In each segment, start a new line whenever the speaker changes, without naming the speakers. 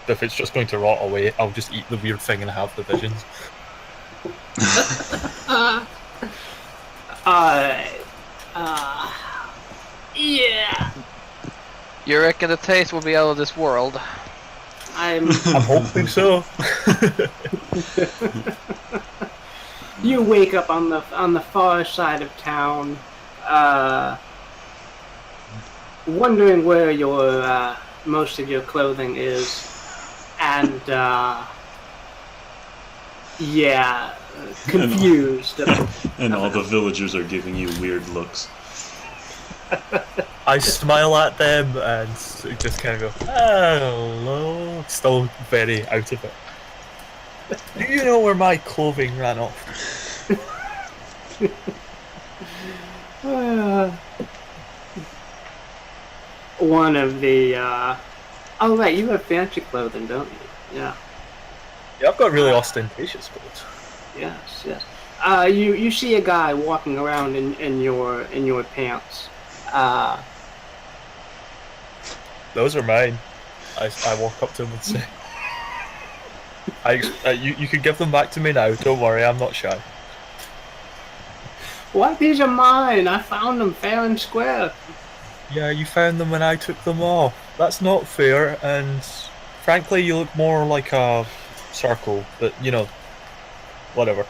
If it's just going to rot away, I'll just eat the weird thing and have the visions.
Yeah.
You reckon the taste will be out of this world?
I'm
hoping so.
You wake up on the far side of town, wondering where your most of your clothing is, and confused.
And all the villagers are giving you weird looks.
I smile at them and just kind of go, hello. Still very out of it. Do you know where my clothing ran off?
One of the oh right, you have fancy clothing, don't you? Yeah.
Yeah, I've got really ostentatious clothes.
Yes. You see a guy walking around in your pants.
Those are mine. I walk up to him and say, you can give them back to me now, don't worry, I'm not shy.
What? These are mine. I found them fair and square.
Yeah, you found them when I took them off. That's not fair, and frankly, you look more like a circle, but you know, whatever.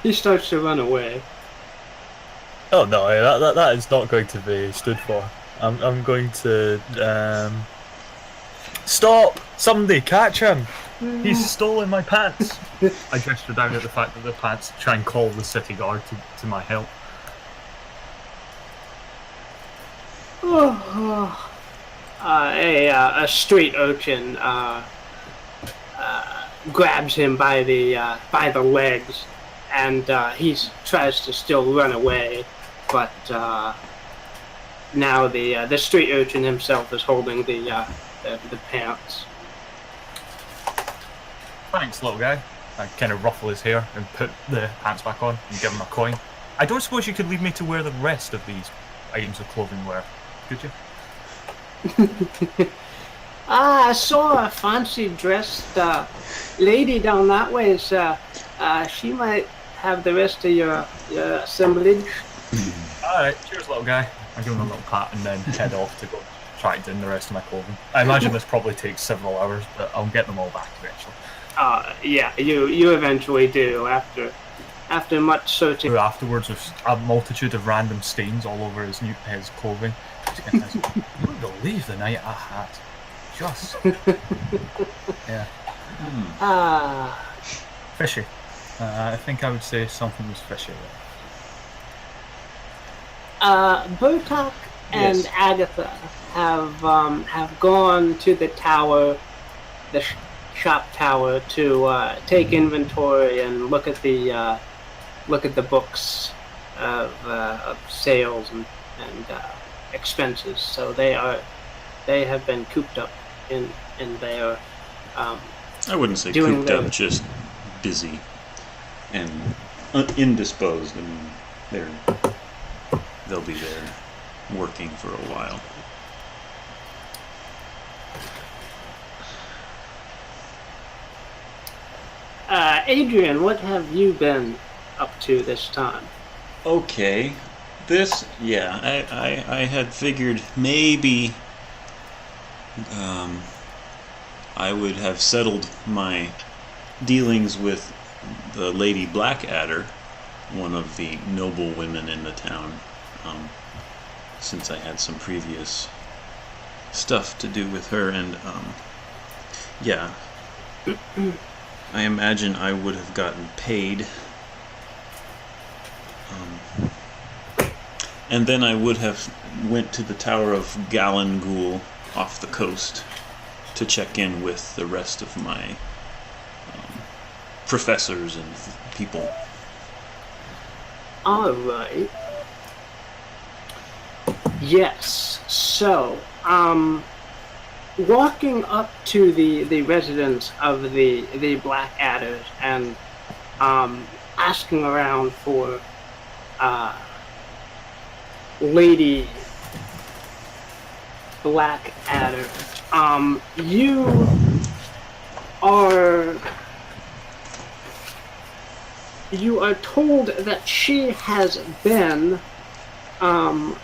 He starts to run away.
Oh no, that is not going to be stood for. I'm going to stop! Somebody catch him! He's stolen my pants! I gesture down at the fact that the pants try and call the city guard to my help.
A street urchin grabs him by the legs, and he tries to still run away, but now the street urchin himself is holding the pants.
Thanks, little guy. I kind of ruffle his hair and put the pants back on and give him a coin. I don't suppose you could leave me to wear the rest of these items of clothing wear, could you?
I saw a fancy dressed lady down that way, sir. She might have the rest of your assemblage.
Alright, cheers, little guy. I give him a little pat and then head off to go track down the rest of my clothing. I imagine this probably takes several hours, but I'll get them all back eventually.
Yeah, you eventually do after much searching.
Afterwards, with a multitude of random stains all over his clothing. You wouldn't believe the night I had. Just yeah. Fishy. I think I would say something was fishy there.
Burtok and
Yes.
Agatha have gone to the tower, the shop tower, to take inventory and look at the books of sales and expenses. So they have been cooped up in their.
I wouldn't say
doing
cooped up, just busy and indisposed. I mean, they'll be there working for a while.
Adrian, what have you been up to this time?
Okay, I had figured maybe I would have settled my dealings with the Lady Blackadder, one of the noble women in the town, since I had some previous stuff to do with her, and I imagine I would have gotten paid. And then I would have went to the Tower of Galangul off the coast to check in with the rest of my professors and people.
All right. Yes. So, walking up to the residence of the Blackadders and asking around for Lady Blackadder. You are told that she has been
Oh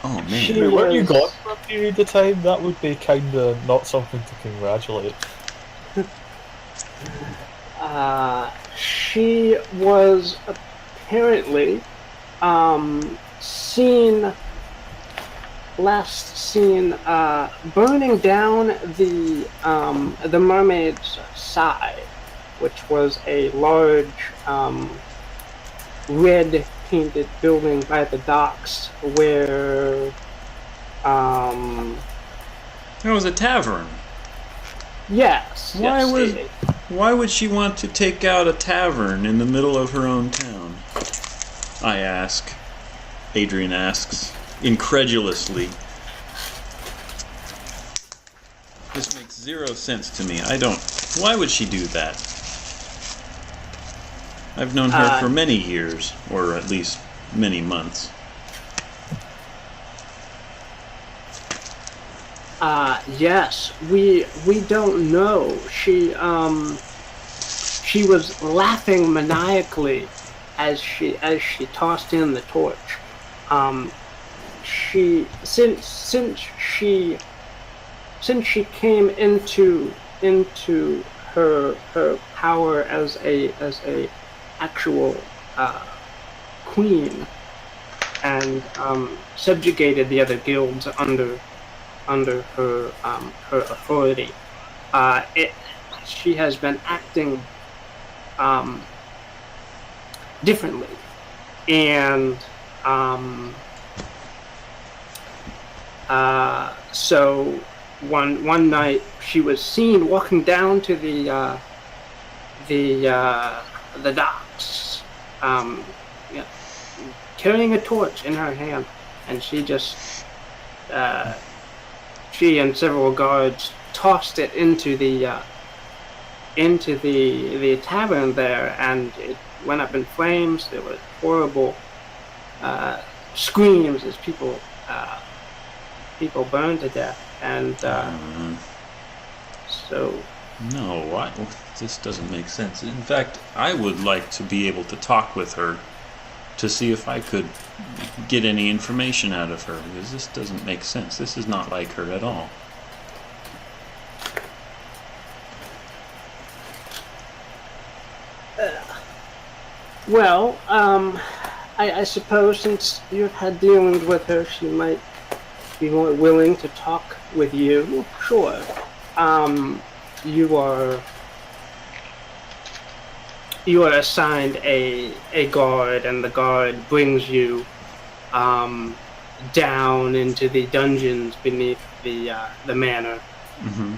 man.
She
Wait, weren't you
was-
gone for a period of time? That would be kind of not something to congratulate.
She was apparently last seen burning down the mermaid's side, which was a large red painted building by the docks where
There was a tavern.
yes.
Why
yes,
was-
a-
Why would she want to take out a tavern in the middle of her own town? I ask. Adrian asks, incredulously. This makes zero sense to me. I don't... Why would she do that? I've known her for many years, or at least many months.
Yes, we don't know. She was laughing maniacally as she tossed in the torch. Since she came into her power as a actual queen and subjugated the other guilds under her authority. She has been acting differently, and so one night she was seen walking down to the docks, carrying a torch in her hand, and she and several guards tossed it into the tavern there, and it went up in flames. There were horrible screams as people burned to death, and so.
No, this doesn't make sense. In fact, I would like to be able to talk with her to see if I could get any information out of her, because this doesn't make sense. This is not like her at all.
Well, I suppose since you've had dealings with her, she might be more willing to talk with you. Sure. You are assigned a guard, and the guard brings you down into the dungeons beneath the manor.
Mm-hmm.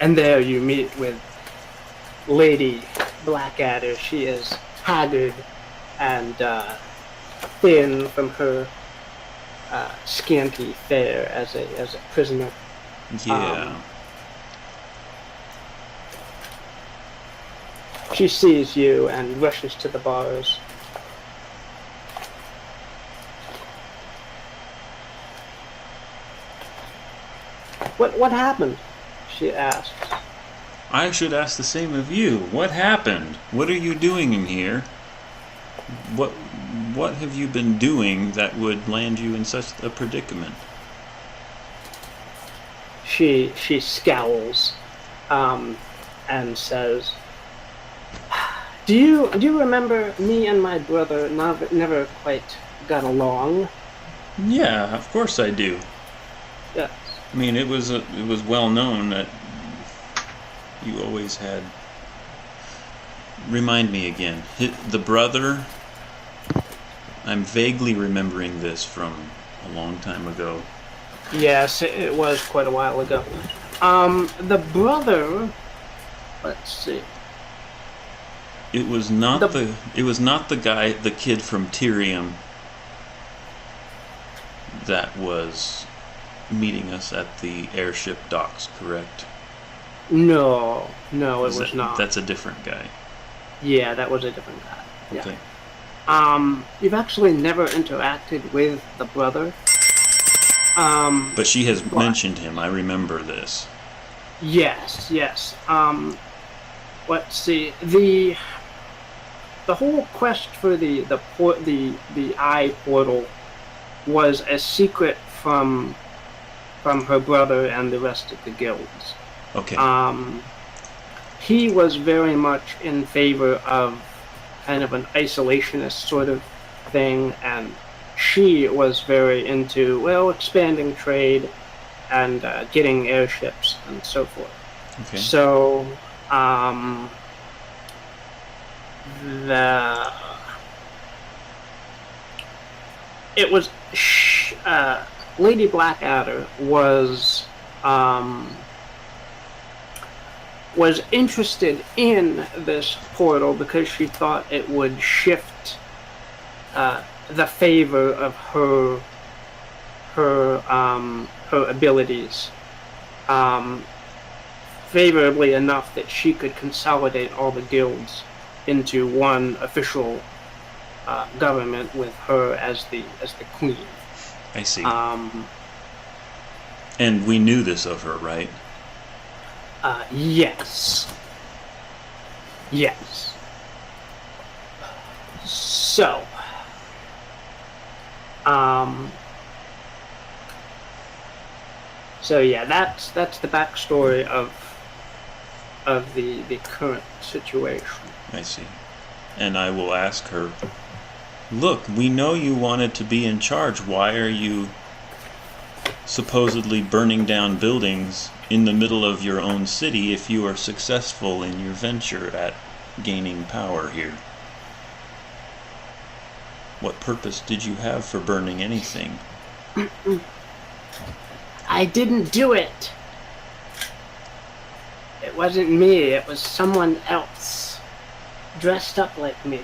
And there you meet with Lady Blackadder. She is haggard and thin from her scanty fare as a prisoner.
Yeah.
She sees you and rushes to the bars. What happened? She asks.
I should ask the same of you. What happened? What are you doing in here? What have you been doing that would land you in such a predicament?
She scowls, and says, "Do you remember me and my brother never quite got along?"
Yeah, of course I do.
Yes.
I mean, it was well known that you always had. Remind me again. The brother. I'm vaguely remembering this from a long time ago.
Yes, it was quite a while ago. The brother. Let's see.
It was not the guy, the kid from Tyrium that was meeting us at the airship docks, correct?
No, no, it
Is
was
that-
not.
That's a different guy.
Yeah, that was a different guy. Yeah.
Okay.
You've actually never interacted with the brother.
But she has
What?
mentioned him. I remember this.
Yes, yes. Let's see. The whole quest for the eye portal was a secret from her brother and the rest of the guilds.
Okay.
He was very much in favor of kind of an isolationist sort of thing, and she was very into, well, expanding trade and getting airships and so forth.
Okay.
So, Lady Blackadder was interested in this portal because she thought it would shift the favor of her abilities favorably enough that she could consolidate all the guilds into one official government with her as the queen.
I see. And we knew this of her, right?
Yes. Yes. So, yeah, that's the backstory of the current situation.
I see. And I will ask her, look, we know you wanted to be in charge. Why are you supposedly burning down buildings in the middle of your own city if you are successful in your venture at gaining power here? What purpose did you have for burning anything?
I didn't do it. It wasn't me, it was someone else. Dressed up like me.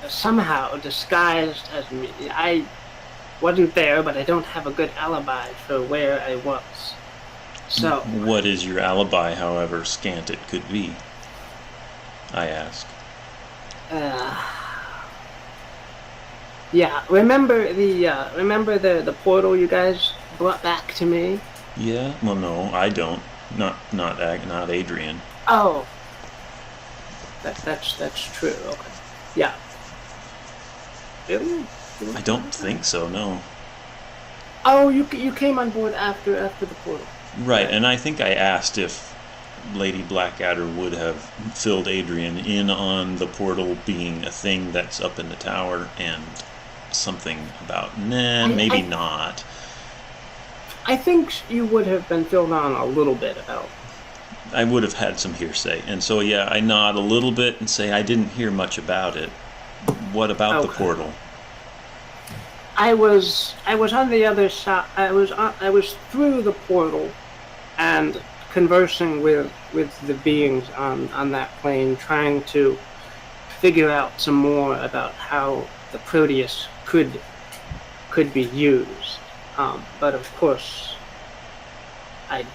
Somehow disguised as me. I wasn't there, but I don't have a good alibi for where I was. So...
What is your alibi, however scant it could be? I ask.
Yeah, remember the portal you guys brought back to me?
Yeah? Well, no, I don't. Not Adrian.
Oh, that's true. Okay, yeah. Really?
I don't think so. No.
Oh, you came on board after the portal.
Right, and I think I asked if Lady Blackadder would have filled Adrian in on the portal being a thing that's up in the tower, and something about maybe not.
I think you would have been filled on a little bit about.
I would have had some hearsay, and so yeah, I nod a little bit and say I didn't hear much about it. What about the portal?
I was on the other side. I was through the portal, and conversing with the beings on that plane, trying to figure out some more about how the Proteus could be used. But of course, I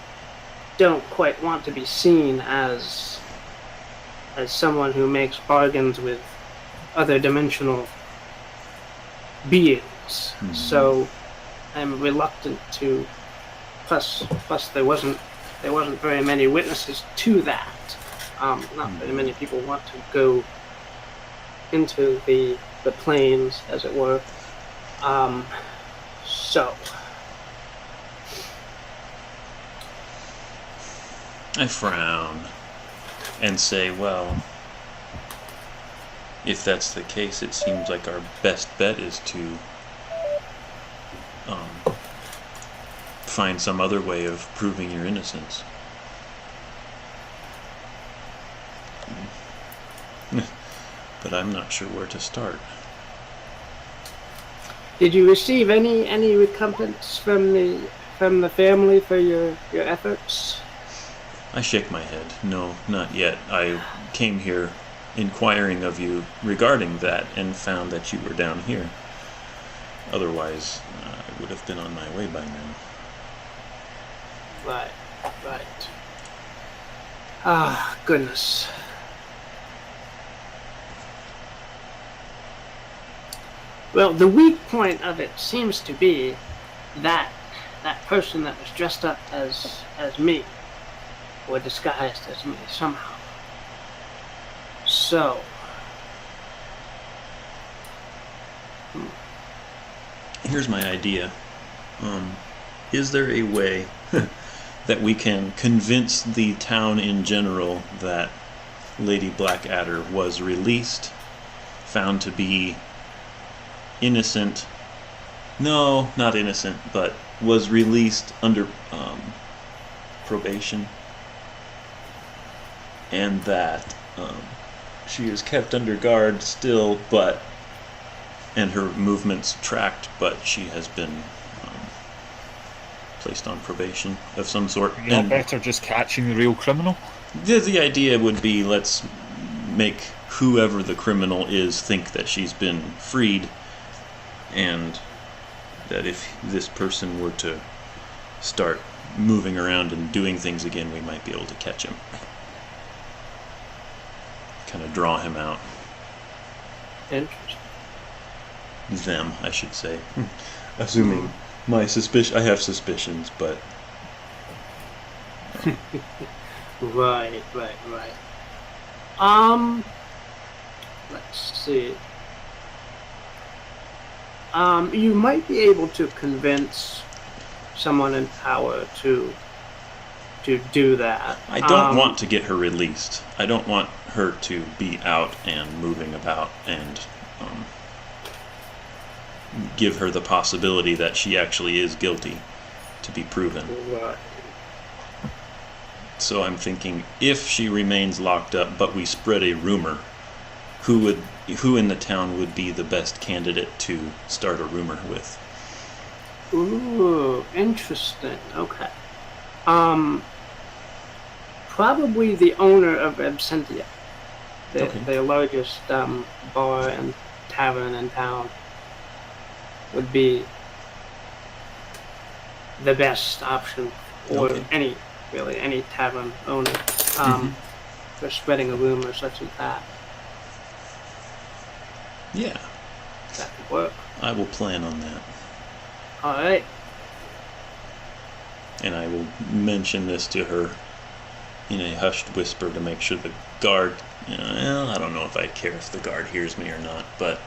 don't quite want to be seen as someone who makes bargains with other dimensional beings. Mm-hmm. So I'm reluctant to. Plus, there wasn't very many witnesses to that. Not very many people want to go into the planes, as it were. So
I frown and say, well, if that's the case, it seems like our best bet is to find some other way of proving your innocence. But I'm not sure where to start.
Did you receive any recompense from the family for your efforts?
I shake my head. No, not yet. I came here inquiring of you regarding that and found that you were down here. Otherwise, I would have been on my way by now.
Right. Ah, goodness. Well, the weak point of it seems to be that person that was dressed up as me, or disguised as me somehow. So,
Here's my idea. Is there a way that we can convince the town in general that Lady Blackadder was released, found to be innocent? No, not innocent, but was released under probation, and that she is kept under guard still, and her movements tracked, but she has been placed on probation of some sort.
Not better just catching the real criminal?
The idea would be, let's make whoever the criminal is think that she's been freed, and that if this person were to start moving around and doing things again, we might be able to catch him. Kind of draw him out.
interesting.
Them, I should say. Assuming my suspicion, I have suspicions, but
Right. Let's see. You might be able to convince someone in power to do that.
I don't want to get her released. I don't want her to be out and moving about and give her the possibility that she actually is guilty to be proven.
Right.
So I'm thinking, if she remains locked up, but we spread a rumor, who in the town would be the best candidate to start a rumor with?
Ooh, interesting. Okay. Probably the owner of Absentia,
Okay.
the largest bar and tavern in town, would be the best option, or
Okay.
any tavern owner, for spreading a rumor such as that.
Yeah,
That could work.
I will plan on that.
All right.
And I will mention this to her in a hushed whisper to make sure the guard, well, I don't know if I care if the guard hears me or not, but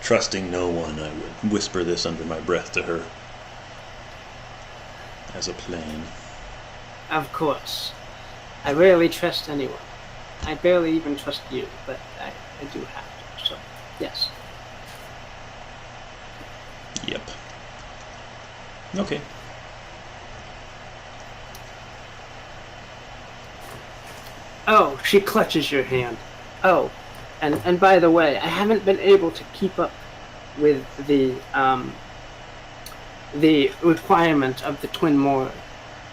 trusting no one, I would whisper this under my breath to her as a plan.
Of course. I rarely trust anyone. I barely even trust you, but I do have to, so yes.
Yep. Okay.
Oh, she clutches your hand. Oh, and by the way, I haven't been able to keep up with the requirement of the twin motor,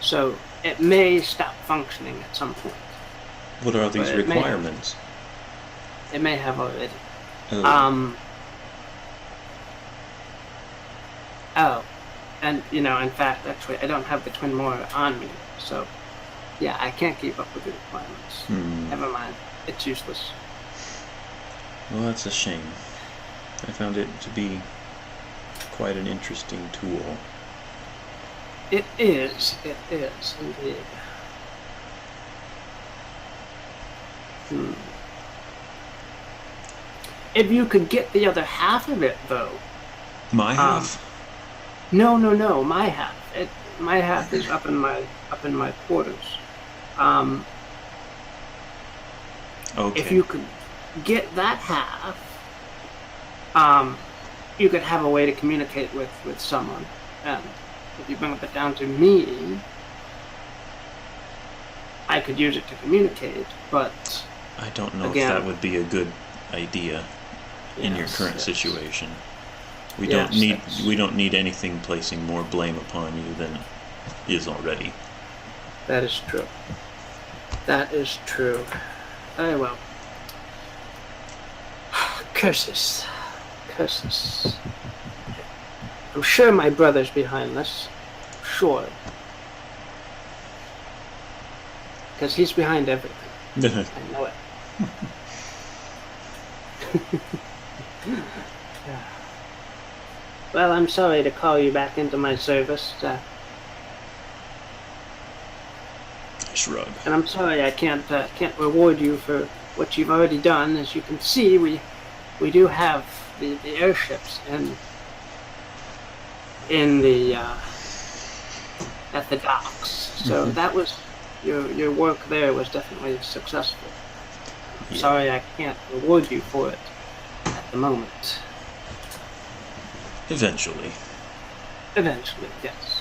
so it may stop functioning at some point.
What are these
But it may-
requirements?
It may have already.
Oh.
Oh, and in fact, actually, I don't have the twin motor on me, so yeah, I can't keep up with the requirements. Never mind, it's useless.
Well, that's a shame. I found it to be quite an interesting tool.
It is indeed. If you could get the other half of it, though.
My half?
No, my half. My half is up in my quarters.
Okay.
If you could get that half, you could have a way to communicate with someone. And if you bring it down to me, I could use it to communicate, but
I don't know
again,
if that would be a good idea in your current
yes.
situation. We
Yes,
don't need anything placing more blame upon you than is already.
That is true. That is true. Very well. Curses. I'm sure my brother's behind this. Sure. because he's behind everything. I know it. Well, I'm sorry to call you back into my service.
Shrug.
And I'm sorry I can't reward you for what you've already done. As you can see, we do have the airships in the at the docks. So that was your work there was definitely successful. I'm sorry I can't reward you for it at the moment.
Eventually.
Eventually, yes.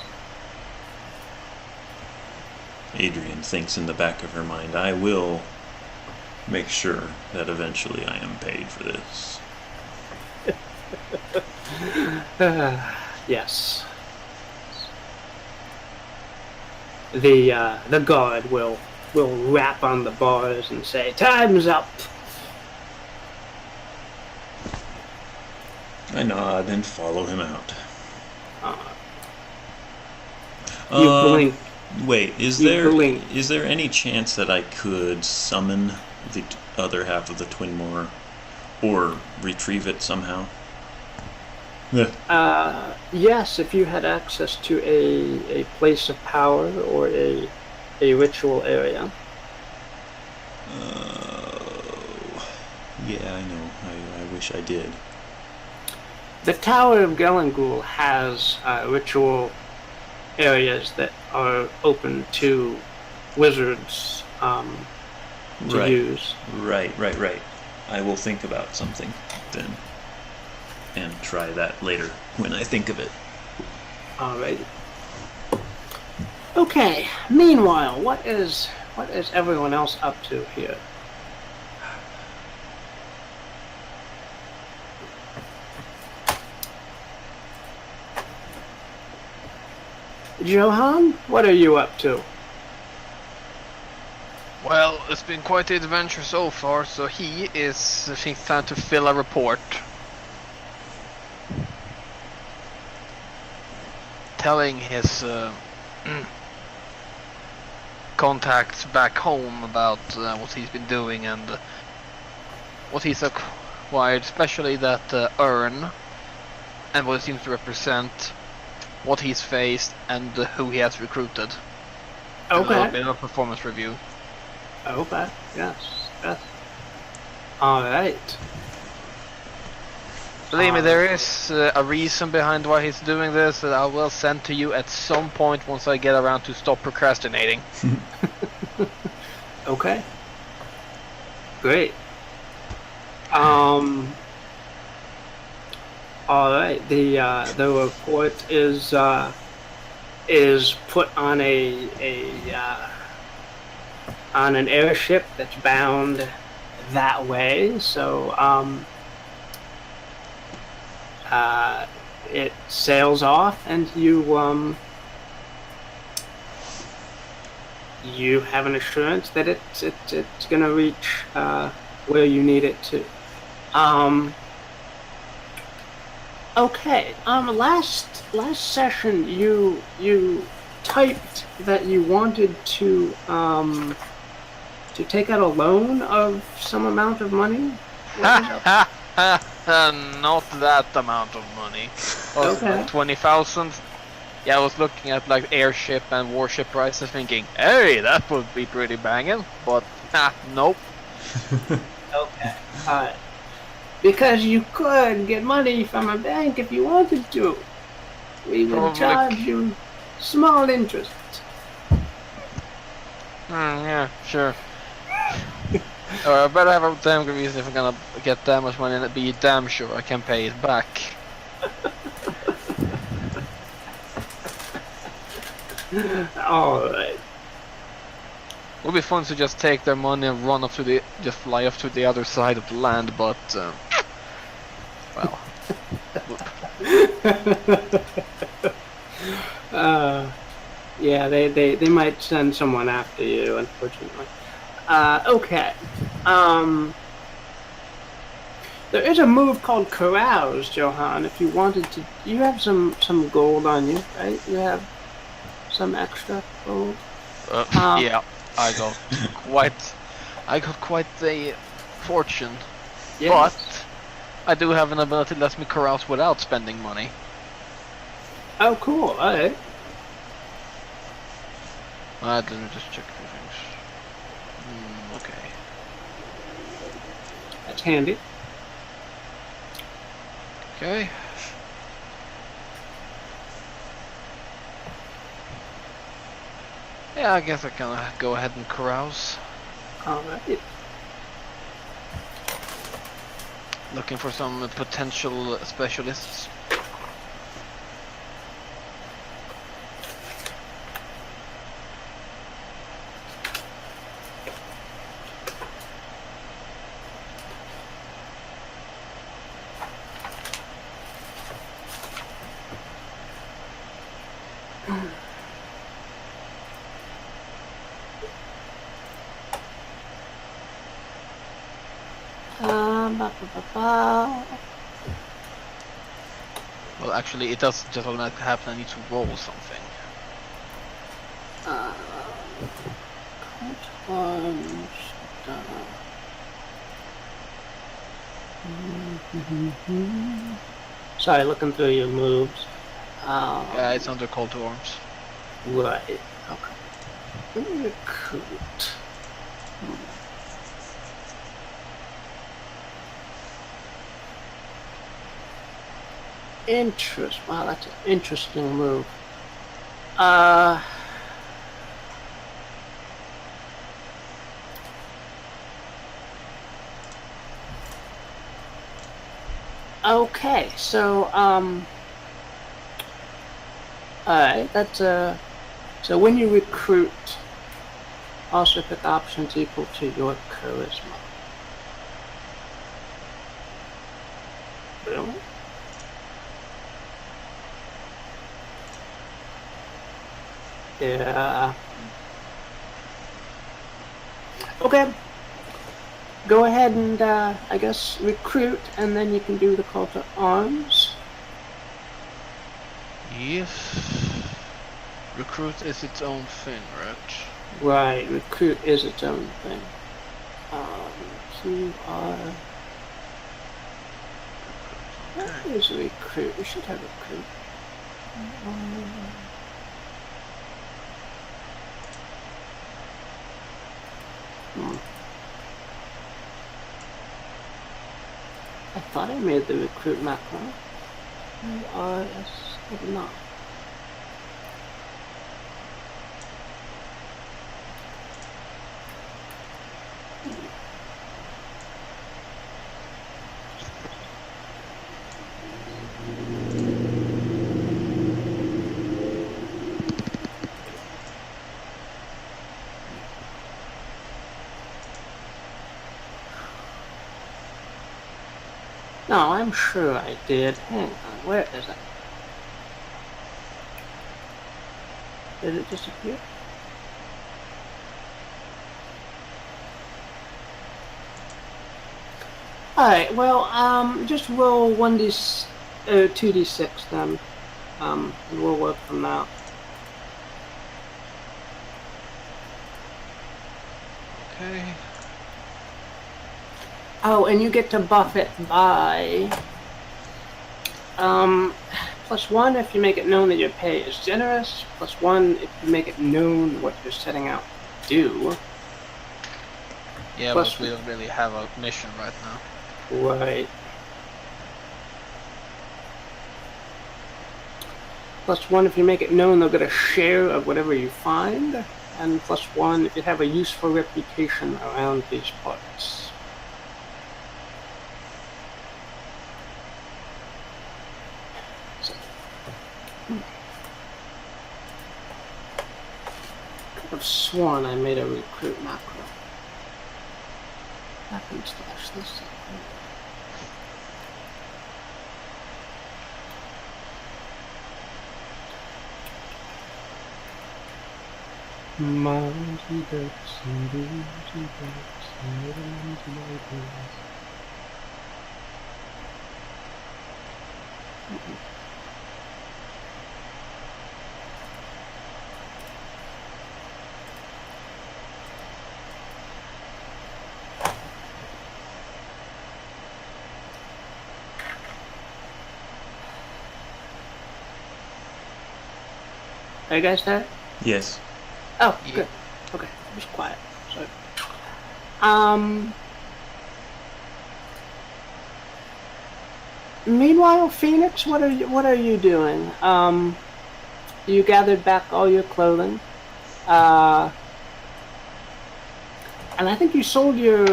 Adrian thinks in the back of her mind, I will make sure that eventually I am paid for this.
Yes. The guard will rap on the bars and say, "Time's up."
I nod and follow him out.
You blink.
Wait, is there any chance that I could summon the other half of the Twin Moor, or retrieve it somehow?
Yes, if you had access to a place of power or a ritual area.
Yeah, I know. I wish I did.
The Tower of Gelengul has ritual areas that are open to wizards to use.
Right. I will think about something then, and try that later when I think of it.
Alright. Okay. Meanwhile, what is everyone else up to here? Johan, what are you up to?
Well, it's been quite the adventure so far, so he is, I think, trying to fill a report. Telling his contacts back home about what he's been doing and what he's acquired, especially that urn, and what it seems to represent, what he's faced, and who he has recruited. A little bit of a performance review.
Okay, yes. Alright.
Believe me, there is a reason behind why he's doing this that I will send to you at some point once I get around to stop procrastinating.
Okay. Great. Alright, the report is put on on an airship that's bound that way, so it sails off, and you have an assurance that it's gonna reach where you need it to. Okay. Last session you typed that you wanted to take out a loan of some amount of money.
Not that amount of money.
Okay.
20,000. Yeah, I was looking at like airship and warship prices, thinking, hey, that would be pretty banging. But nope.
Okay. Alright. Because you could get money from a bank if you wanted to. We would charge you small interest.
Yeah, sure. I better have a damn good reason if I'm gonna get that much money and be damn sure I can pay it back.
Alright.
It would be fun to just take their money and run up to just fly up to the other side of the land, but well.
Yeah, they might send someone after you, unfortunately. Okay. There is a move called carouse, Johan. If you wanted to, you have some gold on you, right? You have some extra gold.
Yeah. I got quite a fortune.
Yes.
But I do have an ability that lets me carouse without spending money.
Oh, cool. Alright.
Let me just check a few things. Okay.
That's handy.
Okay. Yeah, I guess I can go ahead and carouse.
Alright.
Looking for some potential specialists. Well, actually, it does just automatically happen. I need to roll something.
Sorry, looking through your moves.
Yeah, it's under call to arms.
Right. Okay. Recruit. Wow, that's an interesting move. Okay, so, alright, that's, so when you recruit, also pick options equal to your charisma. Really? Yeah. Okay. Go ahead and, I guess, recruit, and then you can do the call to arms.
Yes. Recruit is its own thing, right?
Right, recruit is its own thing. QR. What is recruit? We should have recruit. I thought I made the recruit macro. I did not. No, I'm sure I did. Hang on, where is it? Did it disappear? Alright, well, just roll 2d6 then, and we'll work from that.
Okay.
Oh, and you get to buff it by +1 if you make it known that your pay is generous, +1 if you make it known what you're setting out to do.
Yeah,
Plus
but we don't really have a mission right now.
Right. +1 if you make it known they'll get a share of whatever you find, and +1 if you have a useful reputation around these parts. I've sworn I made a recruit macro. /this. Mounty ducks and booty ducks and little mounty Are you guys there?
Yes.
Oh,
Yeah.
good. Okay, it was quiet. Sorry. Meanwhile, Phoenix, what are you doing? You gathered back all your clothing, and I think you sold your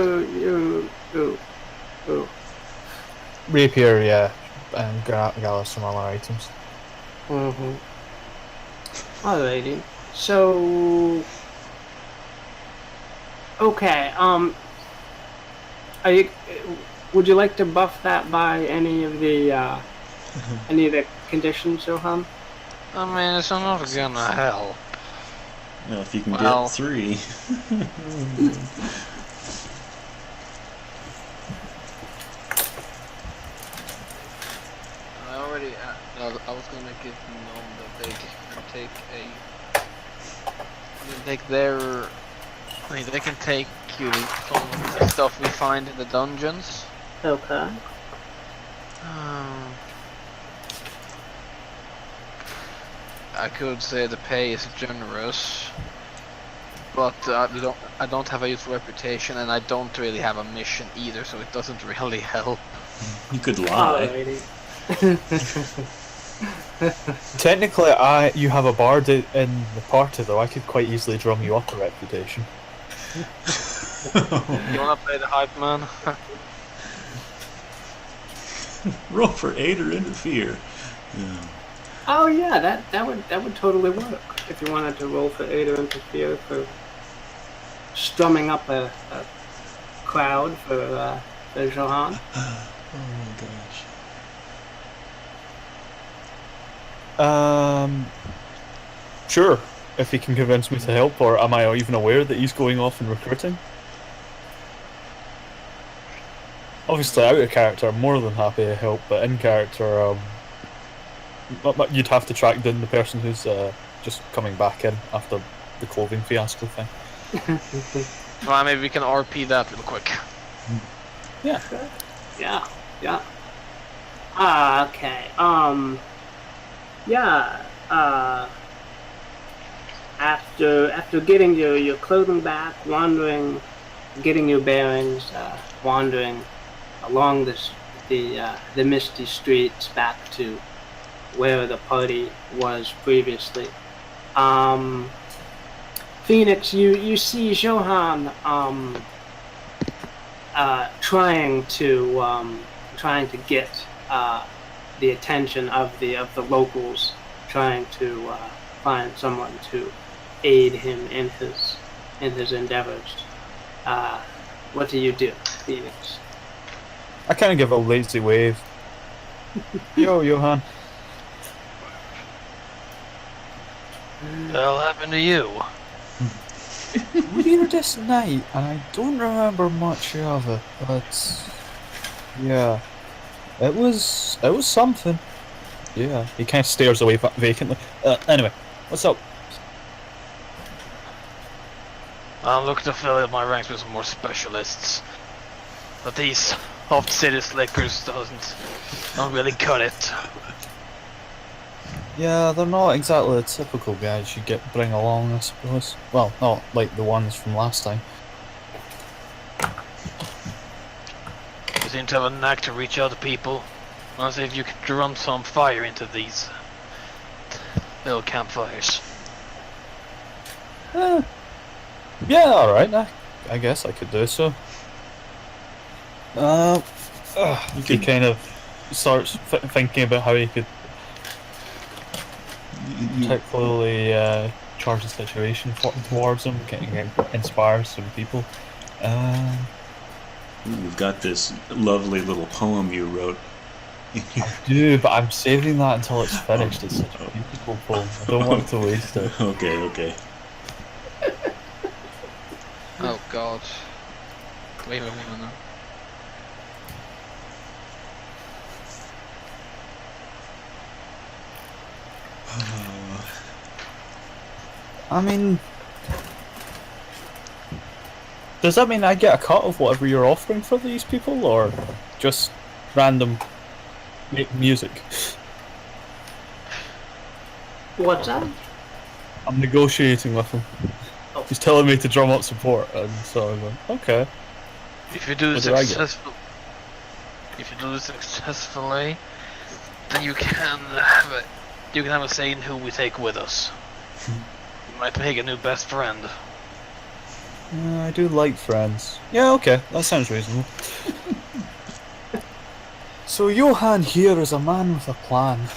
Rapier, yeah, and gather some other items.
Mm-hmm. Alrighty. So, okay. Are you? Would you like to buff that by any of the conditions, Johan?
I mean, it's not gonna help.
Well, if you can
Well.
get 3.
I already. I was gonna make it known that they can take their. I mean, they can take some of the stuff we find in the dungeons.
Okay.
I could say the pay is generous, but I don't have a useful reputation, and I don't really have a mission either, so it doesn't really help.
You could lie.
Alrighty.
Technically, you have a bard in the party, though. I could quite easily drum you up a reputation.
You wanna play the hype man?
Roll for aid or interfere. Yeah.
Oh yeah, that would totally work if you wanted to roll for aid or interfere for strumming up a crowd for Johan.
Oh my gosh.
Sure. If he can convince me to help, or am I even aware that he's going off and recruiting? Obviously, out of character, I'm more than happy to help, but in character, you'd have to track down the person who's just coming back in after the clothing fiasco thing.
Well, maybe we can RP that real quick.
Yeah.
Yeah. Okay. Yeah. After getting your clothing back, getting your bearings, wandering along the misty streets back to where the party was previously. Phoenix, you see Johan trying to get the attention of the locals, trying to find someone to aid him in his endeavors. What do you do, Phoenix?
I kind of give a lazy wave. Yo, Johan.
What'll happen to you?
We were here this night, and I don't remember much of it, but yeah, it was something. Yeah, he kind of stares away vacantly. Anyway, what's up?
I'm looking to fill in my ranks with some more specialists, but these off-city slickers don't really cut it.
Yeah, they're not exactly the typical guys you bring along, I suppose. Well, not like the ones from last time.
You seem to have a knack to reach out to people. I'll see if you can drum some fire into these little campfires.
Yeah, alright, I guess I could do so. He kind of starts thinking about how he could particularly charge the situation towards him, getting inspire some people.
You've got this lovely little poem you wrote.
I do, but I'm saving that until it's finished. It's such a beautiful poem. I don't want to waste it.
Okay.
Oh god. Wait a minute.
I mean, does that mean I get a cut of whatever you're offering for these people, or just random music?
What's that?
I'm negotiating with him.
Oh.
He's telling me to drum up support, and so I went, okay.
If you do
What do I get?
successfully, then you can have a say in who we take with us. You might make a new best friend.
I do like friends. Yeah, okay, that sounds reasonable. So Johan here is a man with a plan.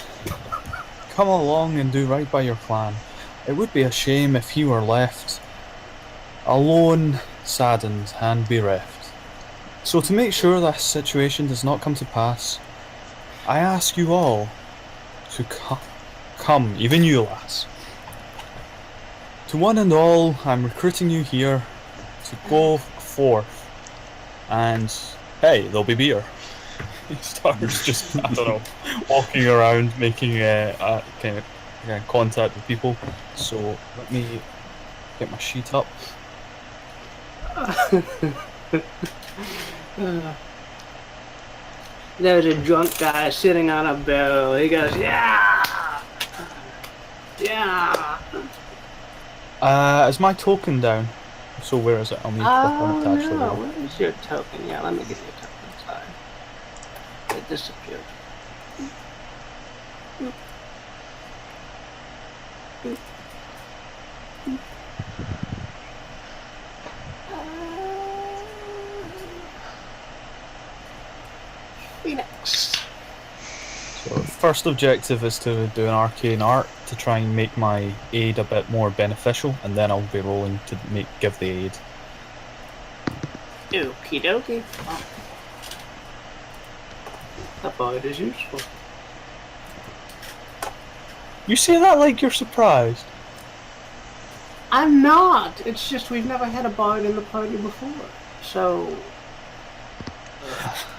Come along and do right by your clan. It would be a shame if he were left alone, saddened, and bereft. So to make sure this situation does not come to pass, I ask you all to come, even you lass. To one and all, I'm recruiting you here to go forth, and hey, there'll be beer. He starts just, I don't know, walking around, making kind of contact with people. So let me get my sheet up.
There's a drunk guy sitting on a barrel. He goes, yeah! Yeah!
Is my token down? So where is it? I'll need to click on it to actually
no.
read it.
Where is your token? Yeah, let me get your token. Sorry. It disappeared. Phoenix.
So first objective is to do an arcane art to try and make my aid a bit more beneficial, and then I'll be rolling to give the aid.
Okie dokie. Oh. That bard is useful.
You say that like you're surprised.
I'm not. It's just we've never had a bard in the party before. So.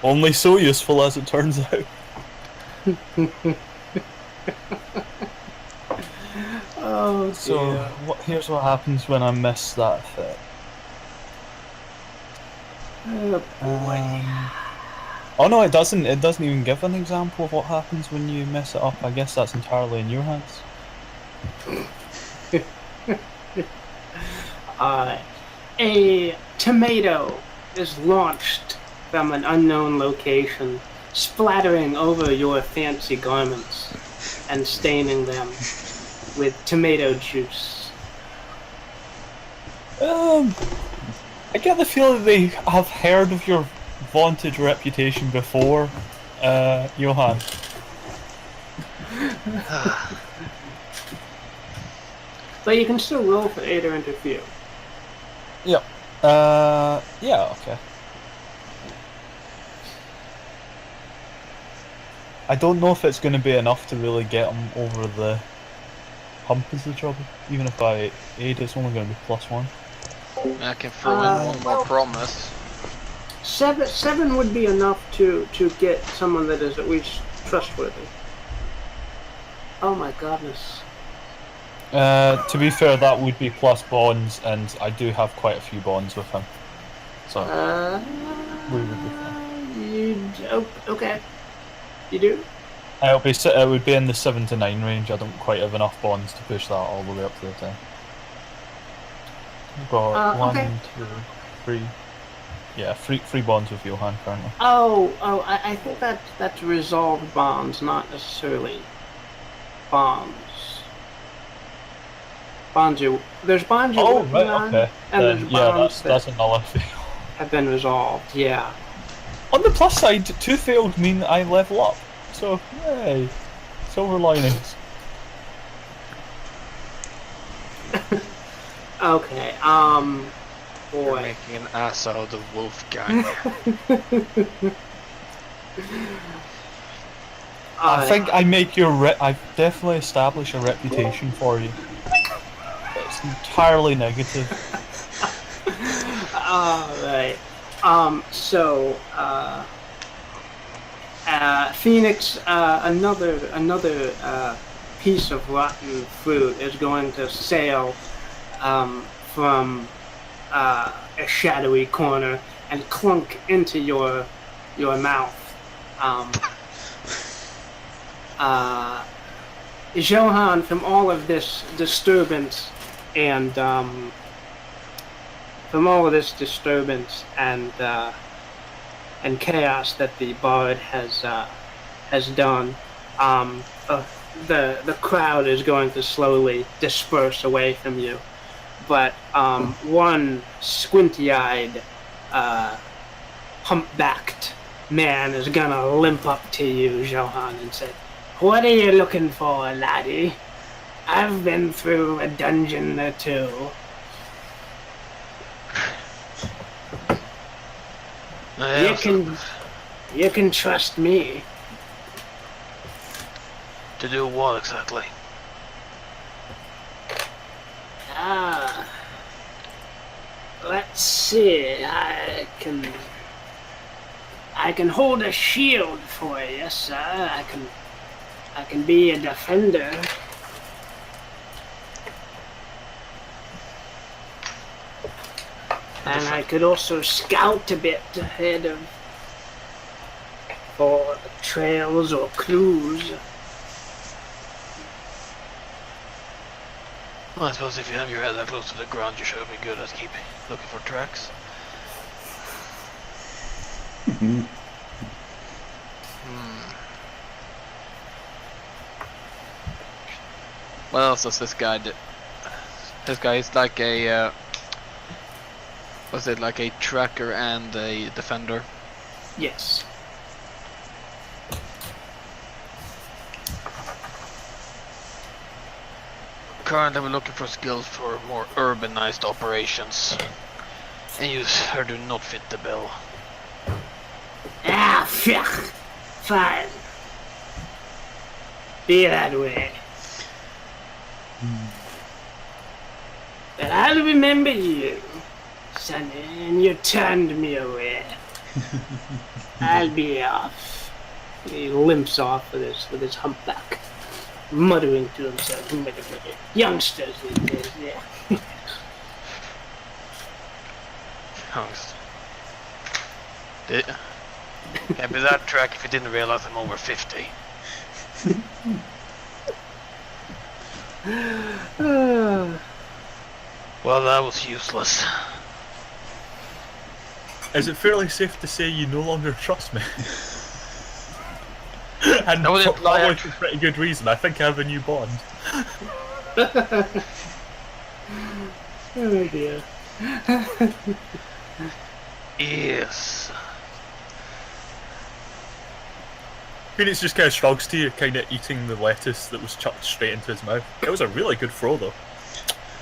Only so useful as it turns out.
Oh, dear.
So here's what happens when I miss that effect.
Oh, boy.
Oh no, it doesn't. It doesn't even give an example of what happens when you mess it up. I guess that's entirely in your hands.
A tomato is launched from an unknown location, splattering over your fancy garments and staining them with tomato juice.
I get the feeling they have heard of your vaunted reputation before, Johan.
But you can still roll for aid or interfere.
Yep. Yeah, okay. I don't know if it's going to be enough to really get him over the hump is the trouble. Even if I aid, it's only going to be +1.
I can throw in one more promise.
7 would be enough to get someone that is at least trustworthy. Oh my goodness.
To be fair, that would be plus bonds, and I do have quite a few bonds with him. So, we would be fine.
Okay. You do?
It would be in the 7 to 9 range. I don't quite have enough bonds to push that all the way up to the 10. I've got 1,
okay.
2, 3. Yeah, three bonds with Johan currently.
I think that's resolved bonds, not necessarily bonds. There's bonds you're working on,
okay.
and there's bonds
that's a nullity.
have been resolved. Yeah.
On the plus side, 2 failed mean I level up. So, yay. Silver linings.
Okay,
You're
boy.
making an ass out of the wolf guy.
I think I make I definitely establish a reputation for you. It's entirely negative.
Alright. Phoenix, another piece of rotten fruit is going to sail from a shadowy corner and clunk into your Johann, from all of this disturbance and chaos that the bard has done, the crowd is going to slowly disperse away from you. But one squinty-eyed, humpbacked man is gonna limp up to you, Johann, and say, "What are you looking for, laddie? I've been through a dungeon or two." You can trust me.
To do what exactly?
Let's see. I can hold a shield for you, sir. I can be a defender. And I could also scout a bit ahead of for trails or clues.
Well, I suppose if you have your head that close to the ground, you should be good at looking for tracks. What else does this guy do? This guy is like a was it like a tracker and a defender?
Yes.
Currently we're looking for skills for more urbanized operations. And you, sir, do not fit the bill.
Ah, fine. Be that way. But I'll remember you, Sonny, and you turned me away. I'll be off. He limps off with his humpback, muttering to himself, youngsters these days, yeah.
Youngsters. Can't be that track if you didn't realize I'm over 50. Well, that was useless.
Is it fairly safe to say you no longer trust me? And
That would imply
probably for pretty good reason. I think I have a new bond.
Oh dear.
Yes.
Phoenix just kind of shrugs to you, kind of eating the lettuce that was chucked straight into his mouth. It was a really good throw, though.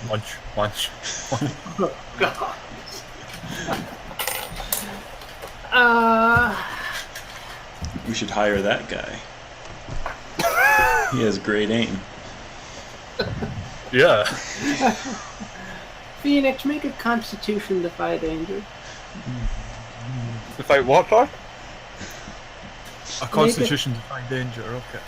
Munch, munch.
Oh, God.
We should hire that guy. He has great aim.
Yeah.
Phoenix, make a Constitution defy danger.
Defy what, Car? A Constitution defy danger, okay.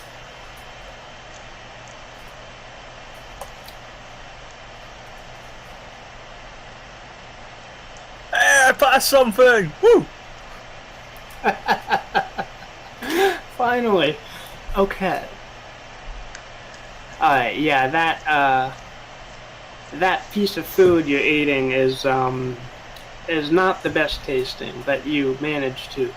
Hey, I passed something! Woo!
Finally. Okay. Alright, yeah, that piece of food you're eating is not the best tasting, but you managed to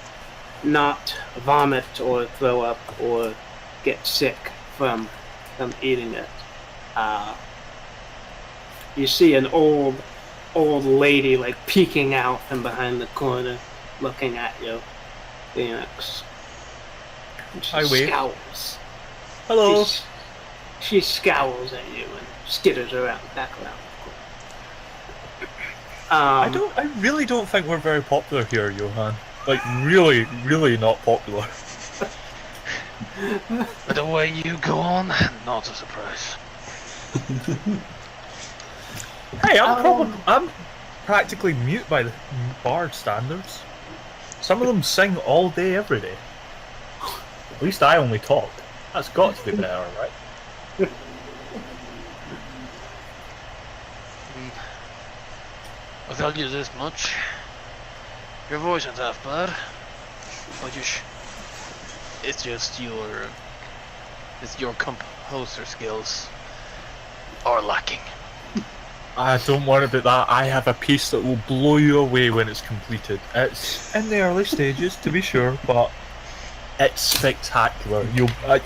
not vomit or throw up or get sick from eating it. You see an old lady like peeking out from behind the corner, looking at you, Phoenix. And she
I wave.
scowls.
Hello.
She scowls at you and skitters back around.
I really don't think we're very popular here, Johan. Like, really, really not popular.
But the way you go on, not a surprise.
Hey, I'm practically mute by the bard standards. Some of them sing all day, every day. At least I only talk. That's got to be better, right?
I'll tell you this much. Your voice isn't half bad. But it's just your is your composer skills are lacking.
Don't worry about that. I have a piece that will blow you away when it's completed. It's in the early stages, to be sure, but it's spectacular.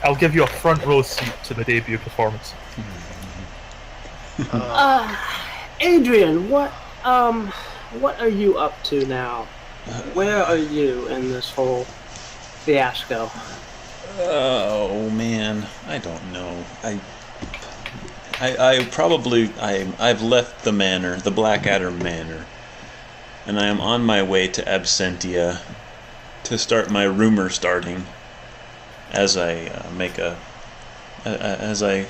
I'll give you a front row seat to the debut performance.
Adrian, what are you up to now? Where are you in this whole fiasco?
Oh man, I don't know. I've left the manor, the Blackadder Manor, and I am on my way to Absentia to start my rumor starting. As I as I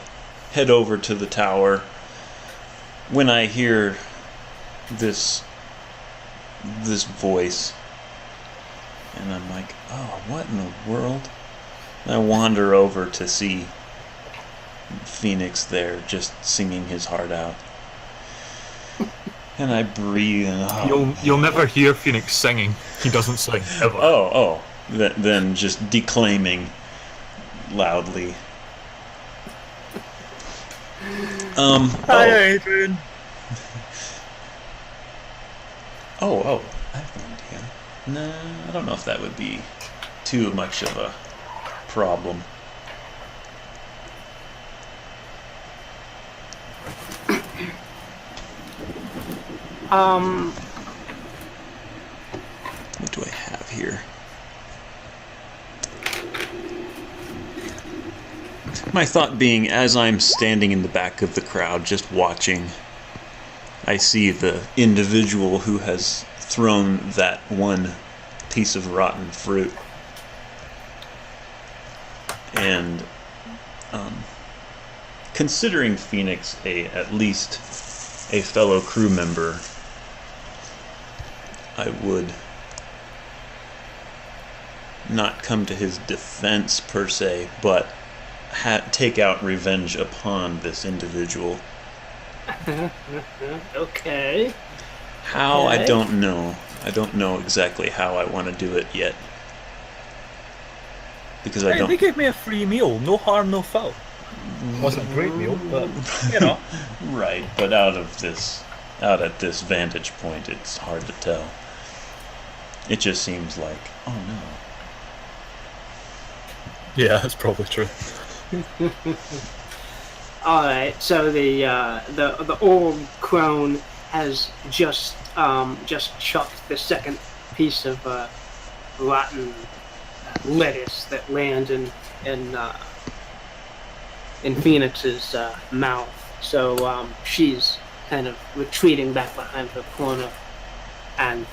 head over to the tower, when I hear this voice, and I'm like, oh, what in the world? And I wander over to see Phoenix there, just singing his heart out. And I breathe, and
You'll never hear Phoenix singing. He doesn't sing, ever.
Then just declaiming loudly.
Hi, Adrian.
I have an idea. No, I don't know if that would be too much of a problem. What do I have here? My thought being, as I'm standing in the back of the crowd just watching, I see the individual who has thrown that one piece of rotten fruit. And considering Phoenix at least a fellow crew member, I would not come to his defense per se, but take out revenge upon this individual.
Okay.
How?
Okay.
I don't know. I don't know exactly how I want to do it yet. Because I don't...
They gave me a free meal. No harm, no foul. Wasn't a great meal, but, you know.
Right, but out at this vantage point, it's hard to tell. It just seems like, oh no.
Yeah, that's probably true.
All right. So the old crone has just chucked the second piece of rotten lettuce that landed in Phoenix's mouth. So she's kind of retreating back behind her corner and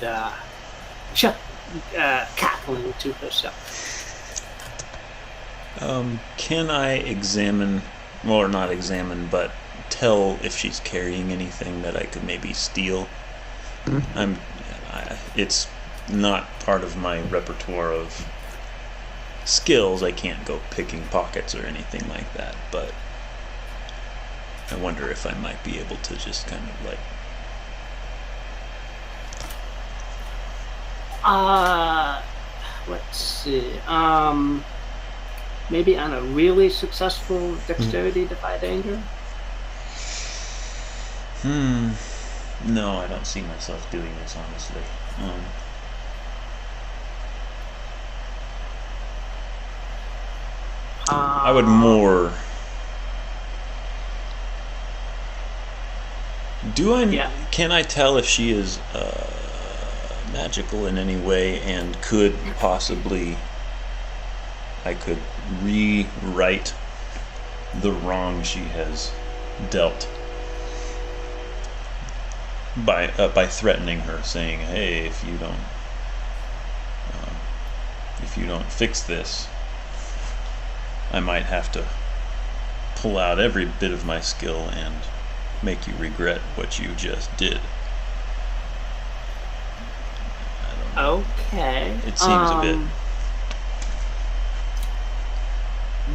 cackling to herself.
Can I examine, or not examine, but tell if she's carrying anything that I could maybe steal? It's not part of my repertoire of skills. I can't go picking pockets or anything like that, but I wonder if I might be able to just kind of like...
Let's see. Maybe on a really successful dexterity defy danger?
No, I don't see myself doing this, honestly. I would more... Can I tell if she is magical in any way and could possibly... I could rewrite the wrong she has dealt by threatening her, saying, "Hey, if you don't fix this, I might have to pull out every bit of my skill and make you regret what you just did." I don't know.
Okay.
It seems a bit.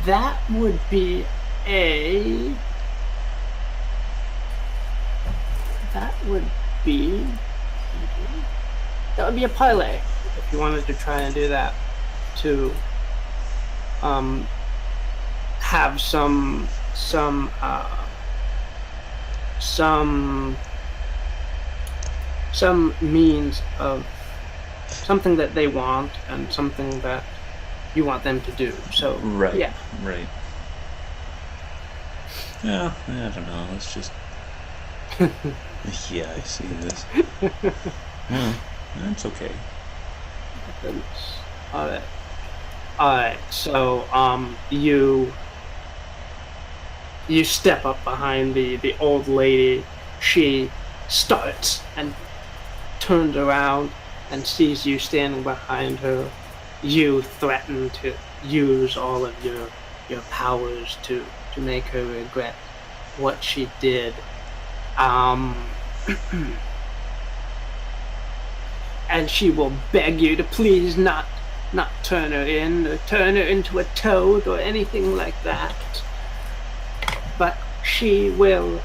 That would be a... That would be a parlay, if you wanted to try and do that, to have some means of something that they want and something that you want them to do. So
Right.
yeah.
Right. Yeah, I don't know. Let's just. Yeah, I see this. Well, that's okay.
Alright, so you step up behind the old lady. She starts and turns around and sees you standing behind her. You threaten to use all of your powers to make her regret what she did. And she will beg you to please not turn her in or turn her into a toad or anything like that. But she will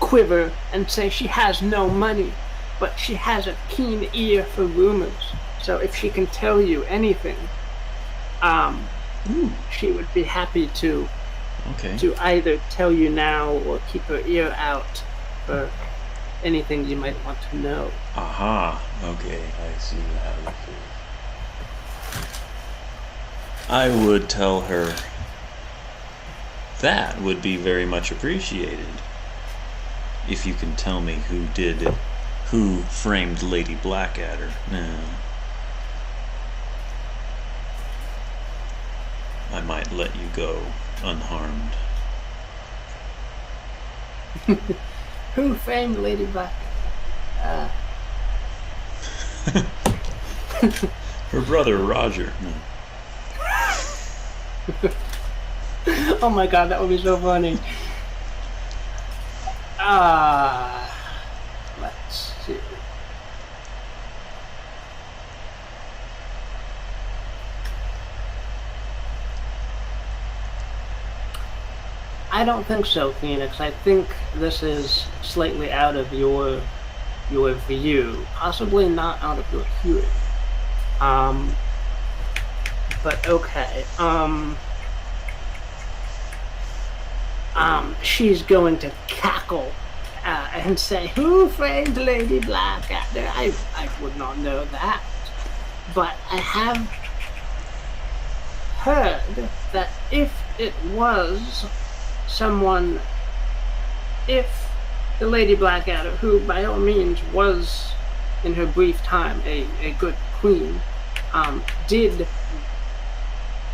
quiver and say she has no money, but she has a keen ear for rumors. So if she can tell you anything, she would be happy to either tell you now or keep her ear out for anything you might want to know.
Aha. Okay, I see how this is. I would tell her that would be very much appreciated. If you can tell me who framed Lady Blackadder. Nah. I might let you go unharmed.
Who framed Lady Black?
Her brother Roger. No.
Oh my god, that would be so funny. Let's see. I don't think so, Phoenix. I think this is slightly out of your view, possibly not out of your hearing. But okay. She's going to cackle and say, "Who framed Lady Blackadder? I would not know that. But I have heard that if it was someone, if the Lady Blackadder, who by all means was in her brief time a good queen, did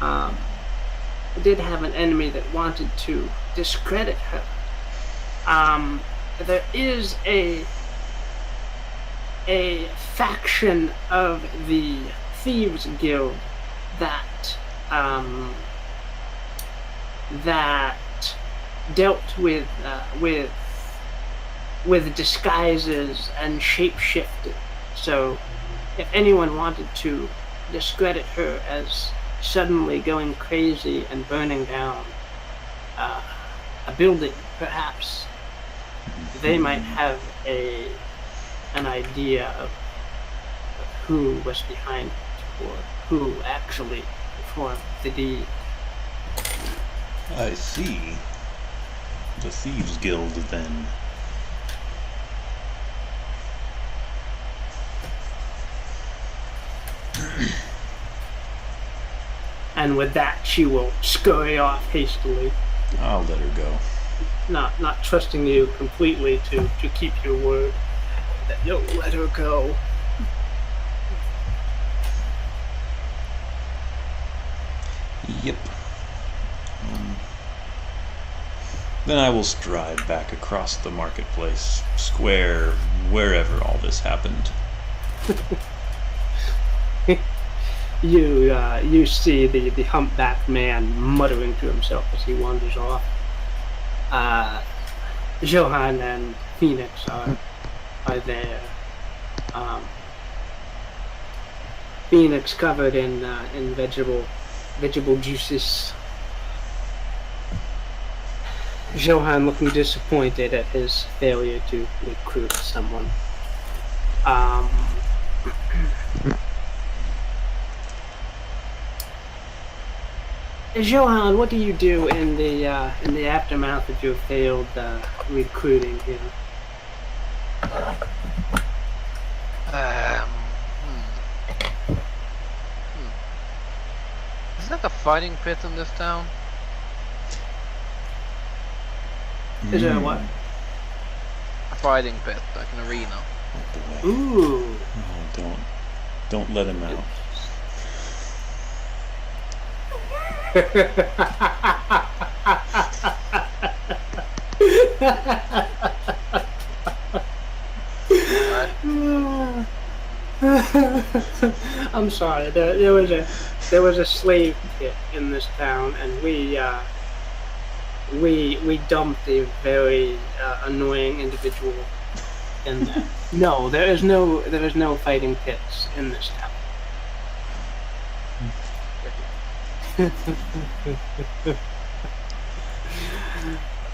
have an enemy that wanted to discredit her, there is a faction of the Thieves Guild that dealt with disguises and shape-shifting. So if anyone wanted to discredit her as suddenly going crazy and burning down a building, perhaps they might have an idea of who was behind it or who actually performed the deed.
I see. The Thieves Guild, then.
And with that, she will scurry off hastily.
I'll let her go.
Not trusting you completely to keep your word that you'll let her go.
Yep. Then I will stride back across the marketplace, square, wherever all this happened.
You see the humpbacked man muttering to himself as he wanders off. Johan and Phoenix are there. Phoenix covered in vegetable juices. Johan looking disappointed at his failure to recruit someone. Johan, what do you do in the aftermath of your failed recruiting here?
Is that a fighting pit in this town?
Is there what?
A fighting pit, like an arena.
Oh boy.
Ooh.
Oh, don't let him out.
I'm sorry. There was a slave pit in this town, and we dumped a very annoying individual in there. No, there is no fighting pits in this town.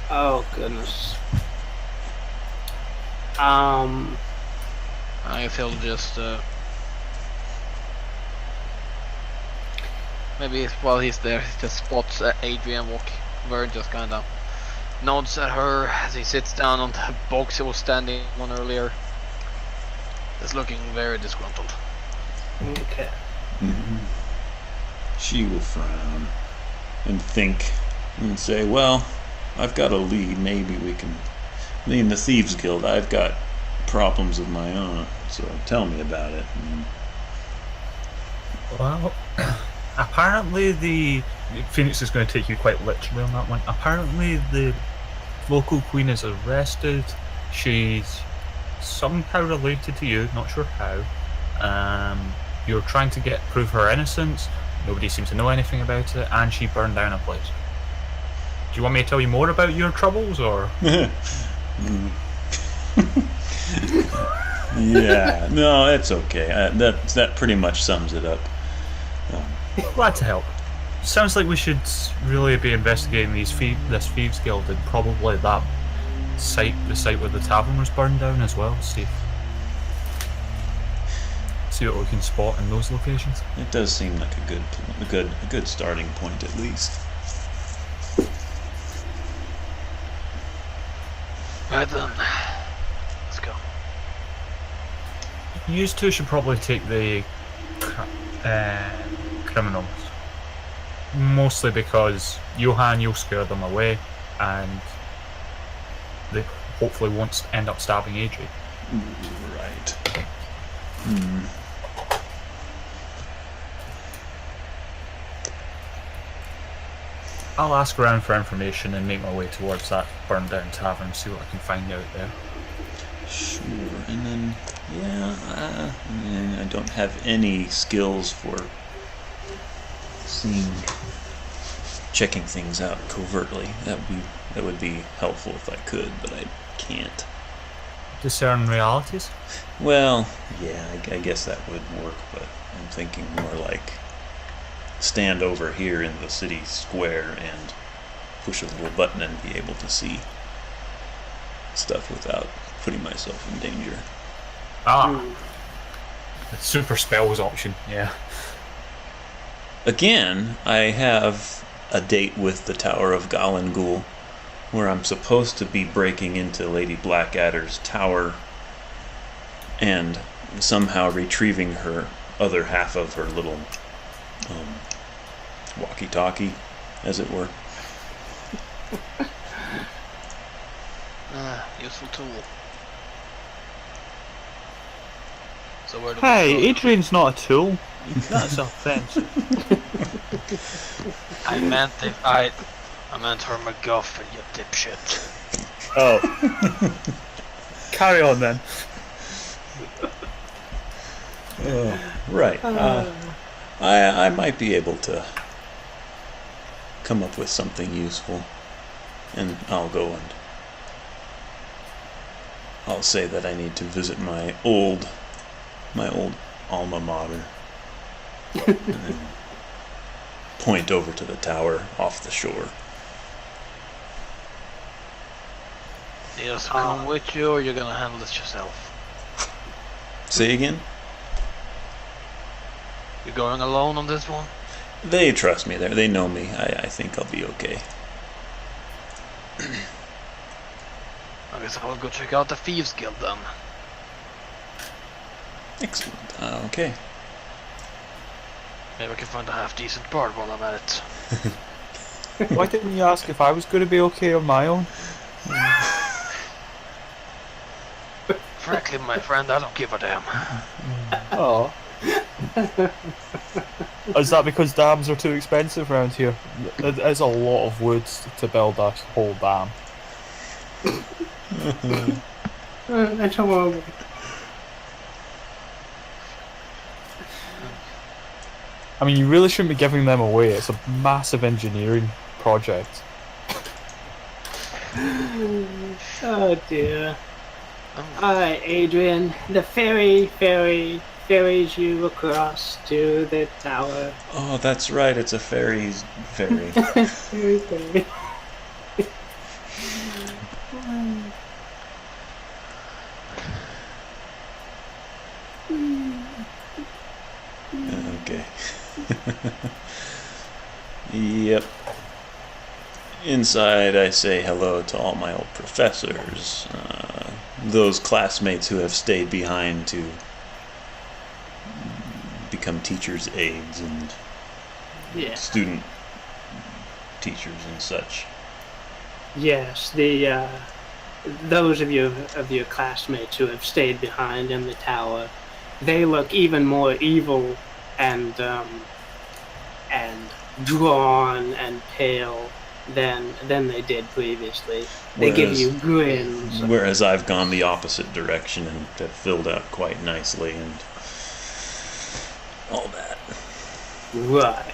Oh goodness.
I guess he'll just maybe while he's there, he just spots Adrian walk. Vern just kind of nods at her as he sits down on the box he was standing on earlier. Just looking very disgruntled.
Okay.
She will frown and think and say, well, I've got a lead. Maybe we can... Me and the Thieves Guild, I've got problems of my own, so tell me about it.
Well, apparently the... Phoenix is going to take you quite literally on that one. Apparently the local queen is arrested. She's somehow related to you, not sure how. You're trying to prove her innocence. Nobody seems to know anything about it, and she burned down a place. Do you want me to tell you more about your troubles, or...?
Yeah, no, it's okay. That pretty much sums it up.
Glad to help. Sounds like we should really be investigating this Thieves Guild, and probably the site where the tavern was burned down as well. See what we can spot in those locations.
It does seem like a good starting point, at least.
Right then, let's go.
You two should probably take the criminals. Mostly because Johan, you'll scare them away, and they hopefully won't end up stabbing Adrian.
Right.
I'll ask around for information and make my way towards that burned down tavern, see what I can find out there.
Sure, and then, I don't have any skills for checking things out covertly. That would be helpful if I could, but I can't.
Discern realities?
Well, yeah, I guess that would work, but I'm thinking more like stand over here in the city square and push a little button and be able to see stuff without putting myself in danger.
The super spells option, yeah.
Again, I have a date with the Tower of Galangul, where I'm supposed to be breaking into Lady Blackadder's tower and somehow retrieving her other half of her little walkie-talkie, as it were.
Useful tool. So where do
Hey,
we go?
Adrian's not a tool. That's offensive.
I meant her MacGuffin, you dipshit.
Oh. Carry on then.
Right. I might be able to come up with something useful, and I'll go and I'll say that I need to visit my old alma mater, and then point over to the tower off the shore.
Need us to come with you, or you're gonna handle this yourself?
Say again?
You're going alone on this one?
They trust me there. They know me. I think I'll be okay.
I guess I'll go check out the Thieves Guild then.
Excellent. Okay.
Maybe I can find a half-decent bard while I'm at it.
Why didn't you ask if I was going to be okay on my own?
Frankly, my friend, I don't give a damn.
Oh. Is that because dams are too expensive around here? There's a lot of wood to build a whole dam.
That's horrible.
I mean, you really shouldn't be giving them away. It's a massive engineering project.
Oh dear. Alright, Adrian. The ferries you across to the tower.
Oh, that's right. It's a ferry.
Ferry.
Okay. Yep. Inside, I say hello to all my old professors, those classmates who have stayed behind to become teachers' aides and student teachers and such.
Yes, those of your classmates who have stayed behind in the tower, they look even more evil and drawn and pale than they did previously. They give you grins.
Whereas I've gone the opposite direction and have filled out quite nicely and all that.
Right.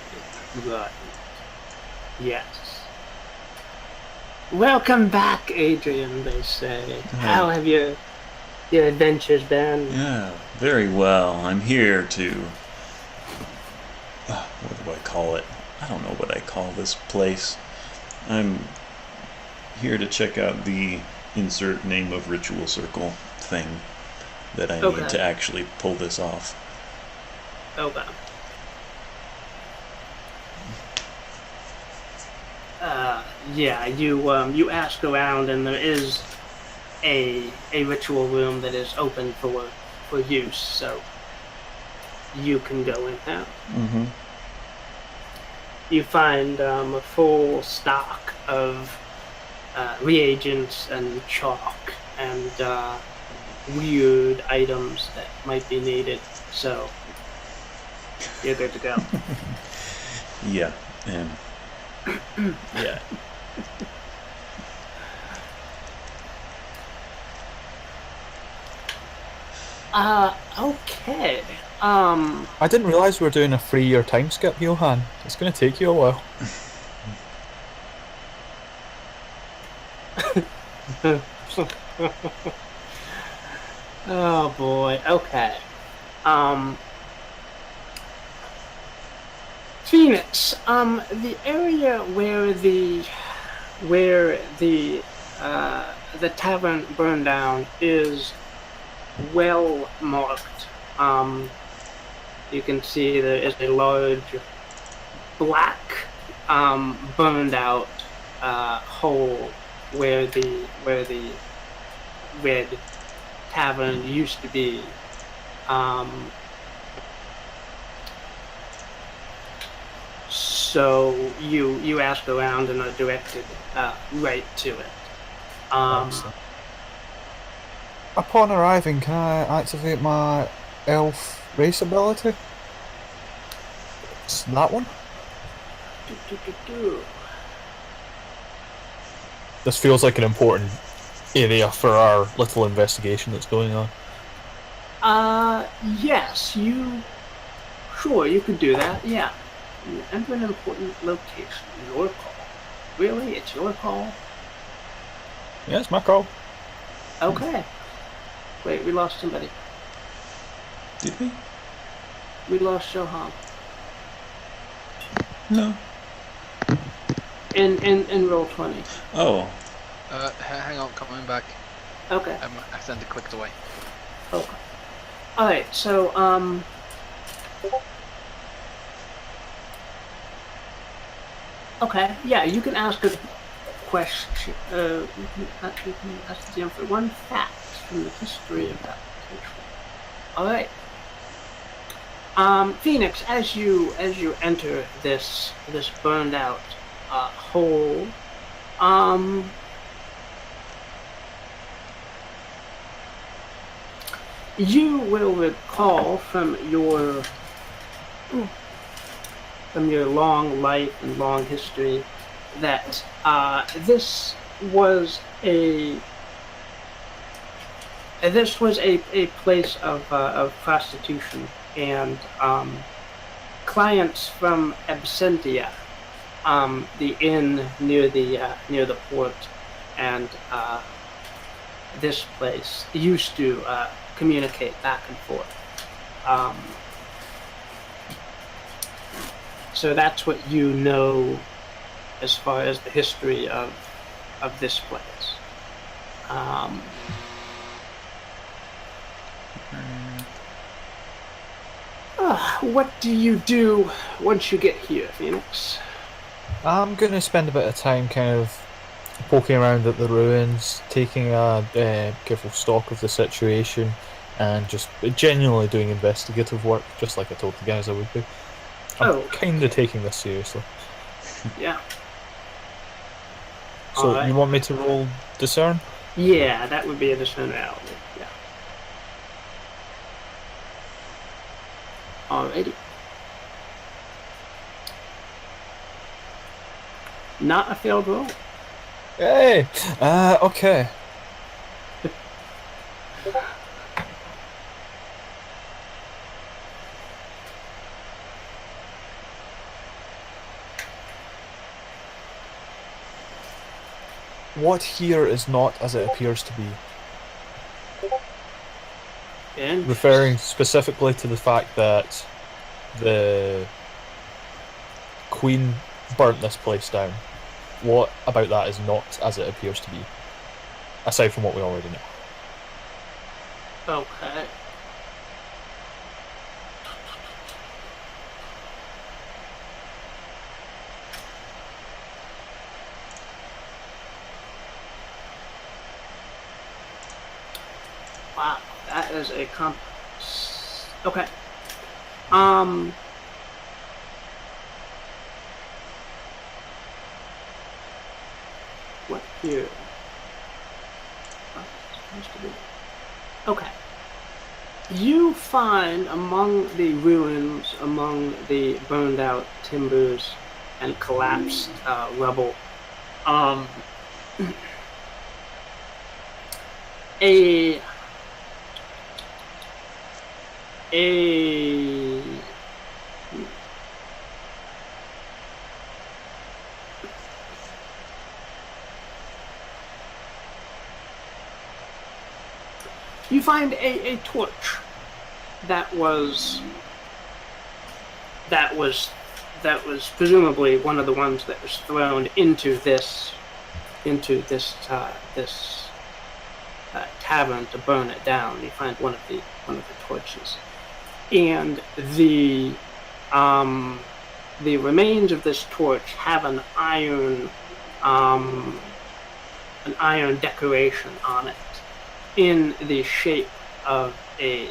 Yes. Welcome back, Adrian, they say. How have your adventures been?
Yeah, very well. I'm here to... what do I call it? I don't know what I call this place. I'm here to check out the insert name of ritual circle thing that I need to actually pull this off.
Okay. You ask around, and there is a ritual room that is open for use, so you can go in there.
Mm-hmm.
You find a full stock of reagents and chalk and weird items that might be needed, so you're good to go.
Yeah, and yeah.
Okay.
I didn't realise we were doing a 3-year time skip, Johan. It's going to take you a while.
Oh boy. Okay. Phoenix. The area where the tavern burned down is well marked. You can see there is a large black burned out hole where the red tavern used to be. So you ask around and are directed right to it.
Upon arriving, can I activate my elf race ability? It's that one? This feels like an important area for our little investigation that's going on.
Yes, you could do that, yeah. You enter an important location. Your call. Really? It's your call?
Yeah, it's my call.
Okay. Wait, we lost somebody.
Did we?
We lost Johan.
No.
In roll 20.
Oh.
Hang on, coming back.
Okay.
I'm accidentally clicked away.
Okay. Alright, so, Okay, yeah, you can ask a question. You can ask the for one fact from the history of that location. All right. Phoenix, as you enter this burned out hole, you will recall from your long life and long history that this was a place of prostitution, and clients from Absentia, the inn near the port, and this place used to communicate back and forth. So that's what you know as far as the history of this place. What do you do once you get here, Phoenix?
I'm gonna spend a bit of time kind of poking around at the ruins, taking a careful stock of the situation, and just genuinely doing investigative work, just like I told the guys I would do. I'm kind of taking this seriously.
Yeah.
So
Alright.
you want me to roll discern?
Yeah, that would be a discernibility. Yeah. Alrighty. Not a failed roll.
Hey! Okay. What here is not as it appears to be. Referring specifically to the fact that the Queen burnt this place down. What about that is not as it appears to be? Aside from what we already know.
Okay. Wow, that is a okay. What here? Supposed to be. Okay. You find among the ruins, among the burned out timbers and collapsed rubble, you find a torch that was presumably one of the ones that was thrown into this tavern to burn it down. You find one of the torches, and the remains of this torch have an iron decoration on it in the shape of a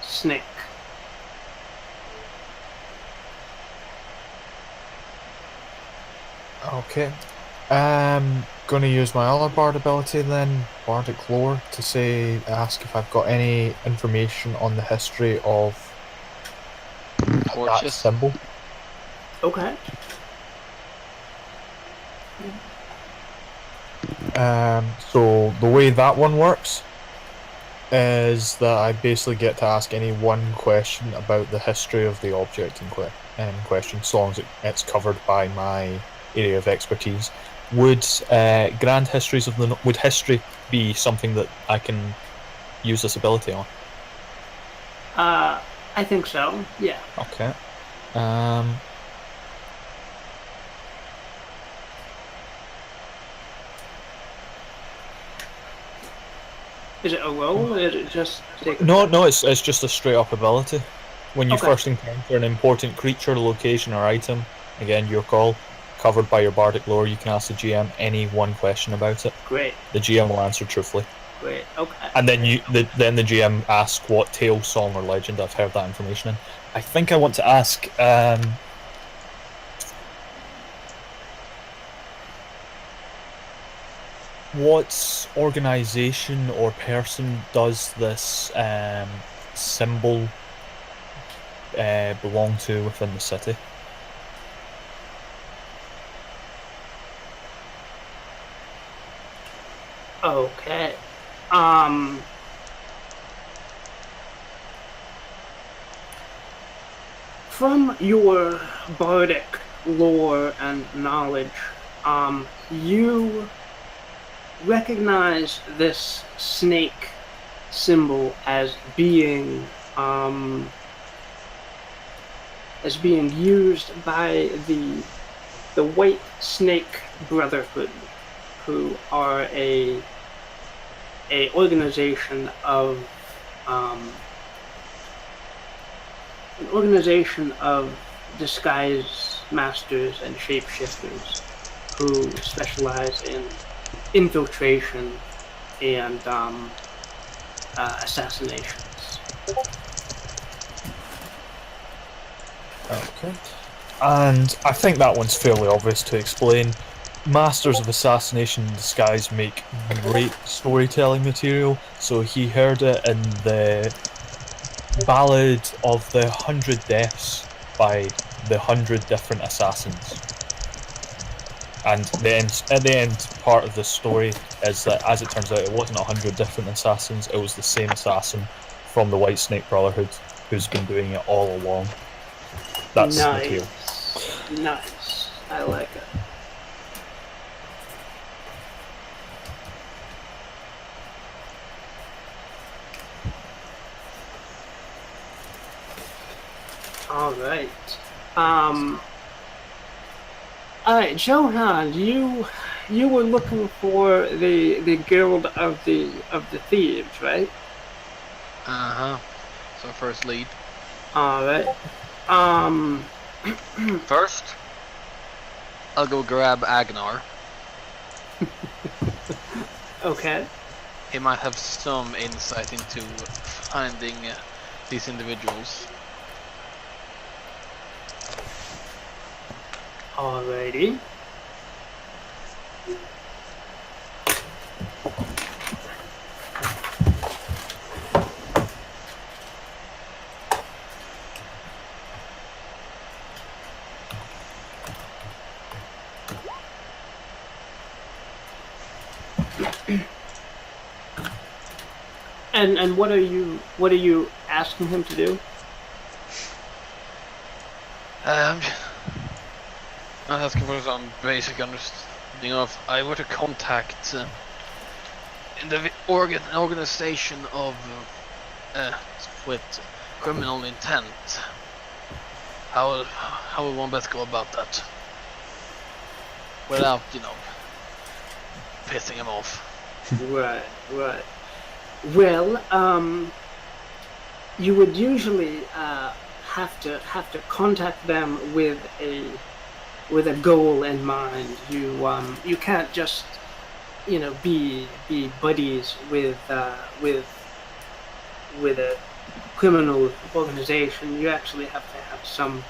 snake.
Okay. Gonna use my other bard ability then, bardic lore, to ask if I've got any information on the history of that
Torches.
symbol.
Okay.
So the way that one works is that I basically get to ask any one question about the history of the object in question, so long as it's covered by my area of expertise. Would grand histories of would history be something that I can use this ability on?
I think so. Yeah.
Okay.
Is it a roll, or is it just take?
No, it's just a straight up ability. When you
Okay.
first encounter an important creature, location, or item, again your call, covered by your bardic lore, you can ask the GM any one question about it.
Great,
The GM will answer truthfully.
great. Okay.
And then then the GM asks what tale, song, or legend I've heard that information in. I think I want to ask, what organization or person does this symbol belong to within the city?
Okay. From your bardic lore and knowledge, you recognize this snake symbol as being used by the White Snake Brotherhood, who are a organization of disguise masters and shapeshifters who specialize in infiltration and assassinations.
Okay. And I think that one's fairly obvious to explain. Masters of Assassination and Disguise make great storytelling material, so he heard it in the Ballad of the 100 Deaths by the 100 different assassins. And at the end part of the story is that, as it turns out, it wasn't 100 different assassins, it was the same assassin from the White Snake Brotherhood who's been doing it all along. That's the material.
Nice. I like it. All right. Johan, you were looking for the guild of the thieves, right?
So first lead.
All right.
First, I'll go grab Agnar.
Okay.
He might have some insight into finding these individuals.
Alrighty. And what are you asking him to do?
I'm asking for some basic understanding of. I were to contact in the organization of with criminal intent. How would one best go about that without, pissing him off?
Right. Well, you would usually have to contact them with a goal in mind. You can't just be buddies with a criminal organization. You actually have to have some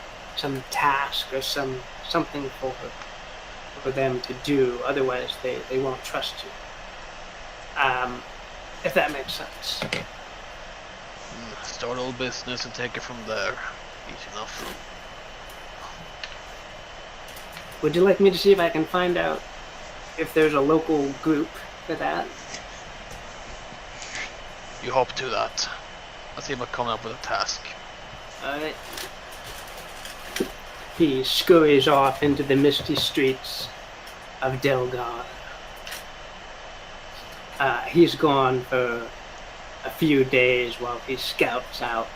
task or something for them to do. Otherwise, they won't trust you. If that makes sense.
Start old business and take it from there. Easy enough.
Would you like me to see if I can find out if there's a local group for that?
You hope to that. I'll see if I come up with a task.
Alright. He scurries off into the misty streets of Delgar. He's gone for a few days while he scouts out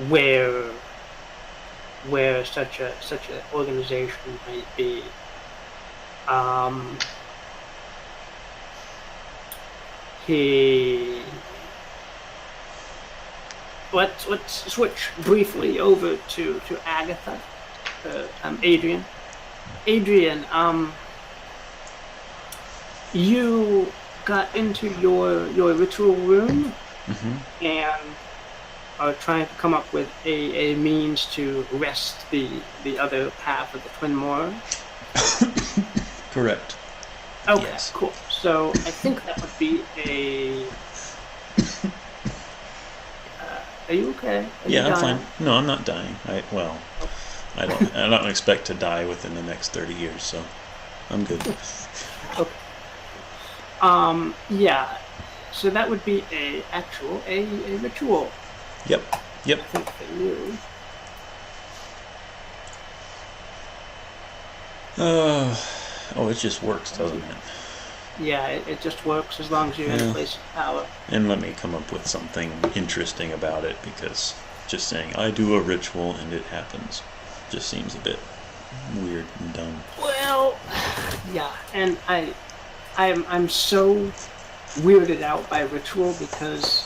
where such an organization might be. Let's switch briefly over to Agatha. Adrian. Adrian, you got into your ritual room and are trying to come up with a means to rest the other half of the twin moor.
Correct.
Okay,
Yes.
cool. So I think that would be a. Are you okay? Are
Yeah,
you
I'm
dying?
fine. No, I'm not dying. I don't expect to die within the next 30 years, so I'm good.
Okay. Yeah. So that would be a ritual.
Yep.
I think for you.
Oh, it just works, doesn't it?
Yeah, it just works as long as you're in a
Yeah.
place of power.
And let me come up with something interesting about it, because just saying I do a ritual and it happens just seems a bit weird and dumb.
Well, yeah, and I'm so weirded out by ritual because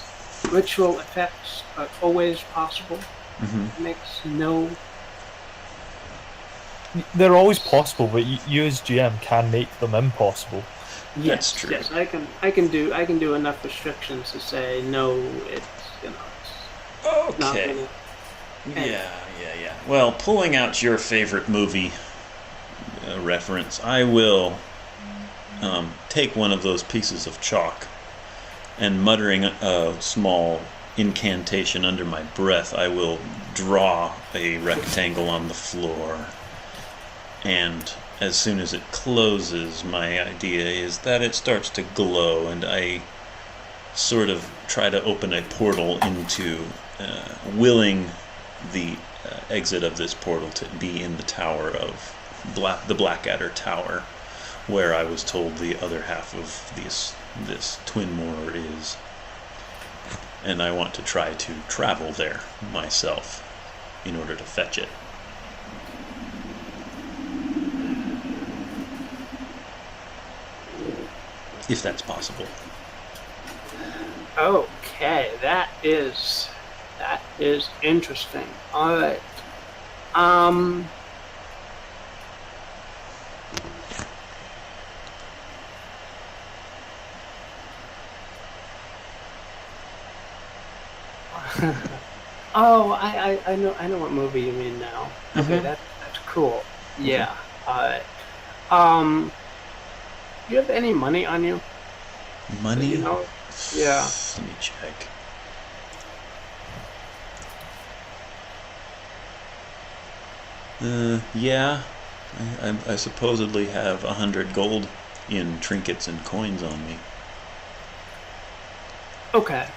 ritual effects are always possible. It makes no.
They're always possible, but you as GM can make them impossible.
Yes,
That's true.
yes, I can do enough restrictions to say no. It's it's not
Okay.
gonna.
Yeah. Well, pulling out your favorite movie reference, I will take one of those pieces of chalk and, muttering a small incantation under my breath, I will draw a rectangle on the floor. And as soon as it closes, my idea is that it starts to glow, and I sort of try to open a portal into, willing the exit of this portal to be in the tower of the Blackadder Tower, where I was told the other half of this twin moor is. And I want to try to travel there myself in order to fetch it. If that's possible.
Okay, that is interesting. All right. Oh, I know what movie you mean now. Okay, that's cool. Yeah. All right. Do you have any money on you?
Money?
You know? Yeah.
Let me check. Yeah. I supposedly have 100 gold in trinkets and coins on me.
Okay.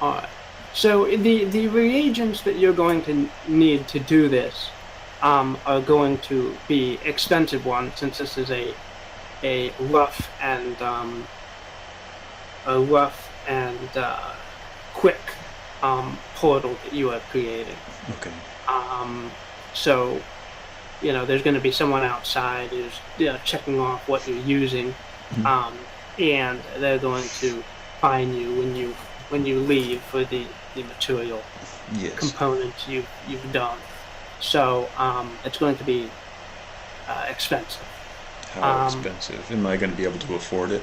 All right. So the reagents that you're going to need to do this are going to be expensive ones, since this is a rough and quick portal that you are creating.
Okay.
So, there's going to be someone outside who's checking off what you're using, and they're going to fine you when you leave for the material components you've done. So it's going to be expensive.
How expensive? Am I going to be able to afford it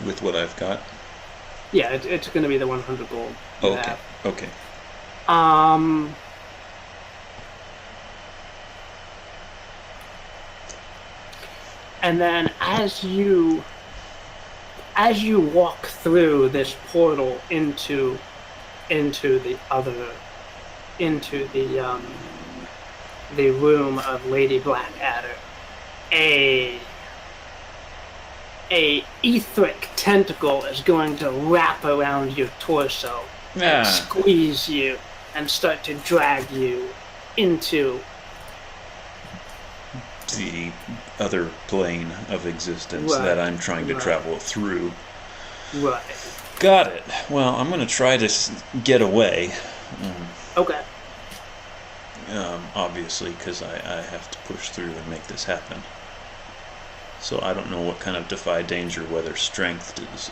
with what I've got?
Yeah, it's going to be the 100 gold. You have.
Okay.
And then as you walk through this portal into the room of Lady Blackadder, a etheric tentacle is going to wrap around your torso and squeeze you and start to drag you into
the other plane of existence that I'm trying to travel through.
Right.
Got it. Well, I'm going to try to get away.
Okay.
Obviously, because I have to push through and make this happen. So I don't know what kind of defy danger, whether strength is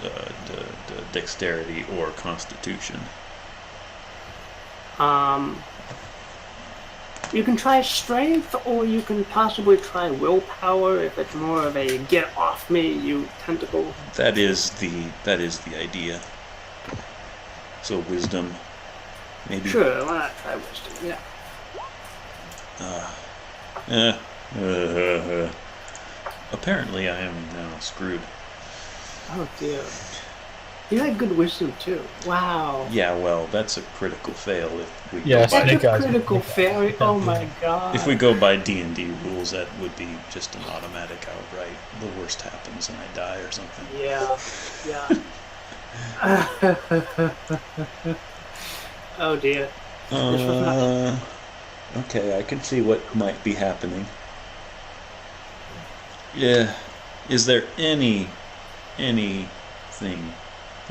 dexterity or constitution.
You can try strength, or you can possibly try willpower if it's more of a get off me, you tentacle.
That is the idea. So wisdom, maybe.
Sure, why not try wisdom? Yeah.
Apparently, I am now screwed.
Oh dear. You had good wisdom too. Wow.
Yeah, well, that's a critical fail if we
Yeah,
go by,
That's a
Snake Eyes.
critical failure. Oh my god.
if we go by D&D rules. That would be just an automatic outright. The worst happens and I die or something.
Yeah. Oh dear. This was not.
Okay, I can see what might be happening. Yeah. Is there anything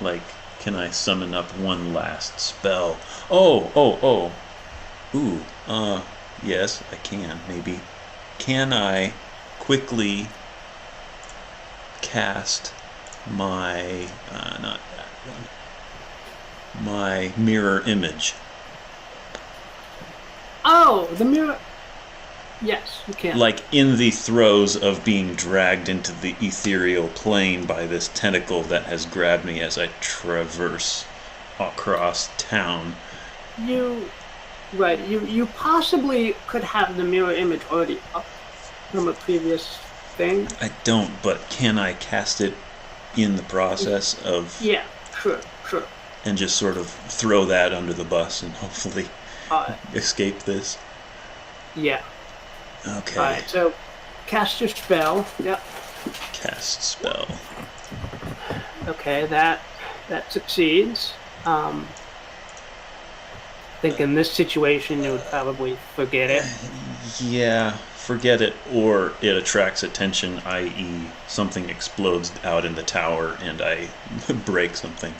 like, can I summon up one last spell? Oh. Ooh, yes, I can, maybe. Can I quickly cast my, not that one, my mirror image?
Oh, the mirror. Yes, you can.
Like in the throes of being dragged into the ethereal plane by this tentacle that has grabbed me as I traverse across town.
You possibly could have the mirror image already up from a previous thing.
I don't, but can I cast it in the process of...
Yeah, sure.
And just sort of throw that under the bus and hopefully escape this?
Yeah.
Okay.
Alright, so cast your spell. Yep.
Cast spell.
Okay, that succeeds. I think in this situation you would probably forget it.
Yeah, forget it, or it attracts attention, i.e. something explodes out in the tower and I break something.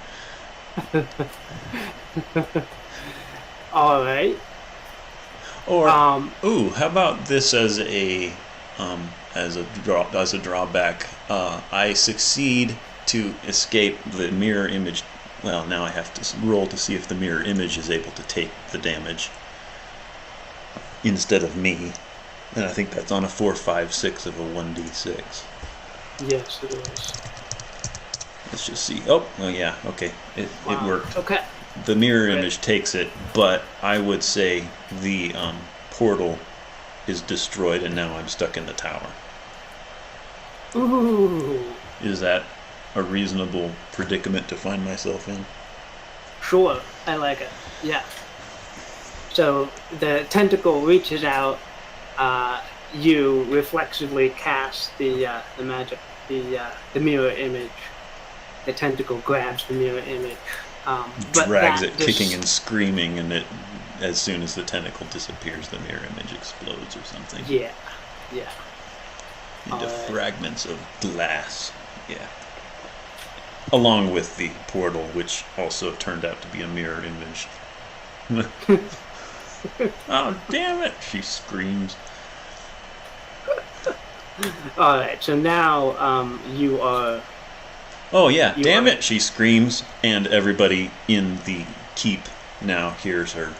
Alright.
Or ooh, how about this as a drawback? I succeed to escape the mirror image. Well, now I have to roll to see if the mirror image is able to take the damage instead of me. And I think that's on a 4, 5, 6 of a 1d6.
Yes, it is.
Let's just see. Oh yeah, okay. It worked.
Okay.
The mirror image takes it, but I would say the portal is destroyed and now I'm stuck in the tower.
Ooh.
Is that a reasonable predicament to find myself in?
Sure, I like it. Yeah. So the tentacle reaches out. You reflexively cast the magic, the mirror image. The tentacle grabs the mirror image. But
drags it kicking and screaming, and as soon as the tentacle disappears, the mirror image explodes or something.
Yeah.
Into fragments of glass. Yeah. Along with the portal, which also turned out to be a mirror image. Oh, damn it! She screams.
Alright, so now you are...
Oh yeah, damn it, she screams, and everybody in the keep now hears her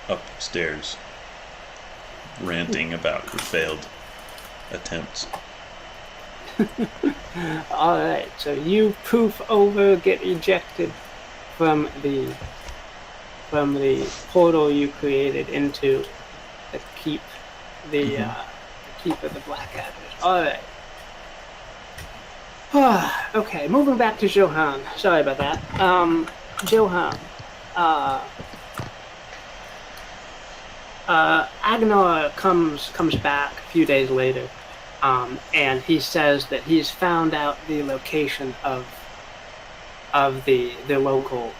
upstairs ranting about her failed attempts.
Alright, so you poof over, get ejected from the portal you created into the keep, the keep of the Blackadders. Alright. Okay, moving back to Johan. Sorry about that. Johan. Agnar comes back a few days later, and he says that he's found out the location of the local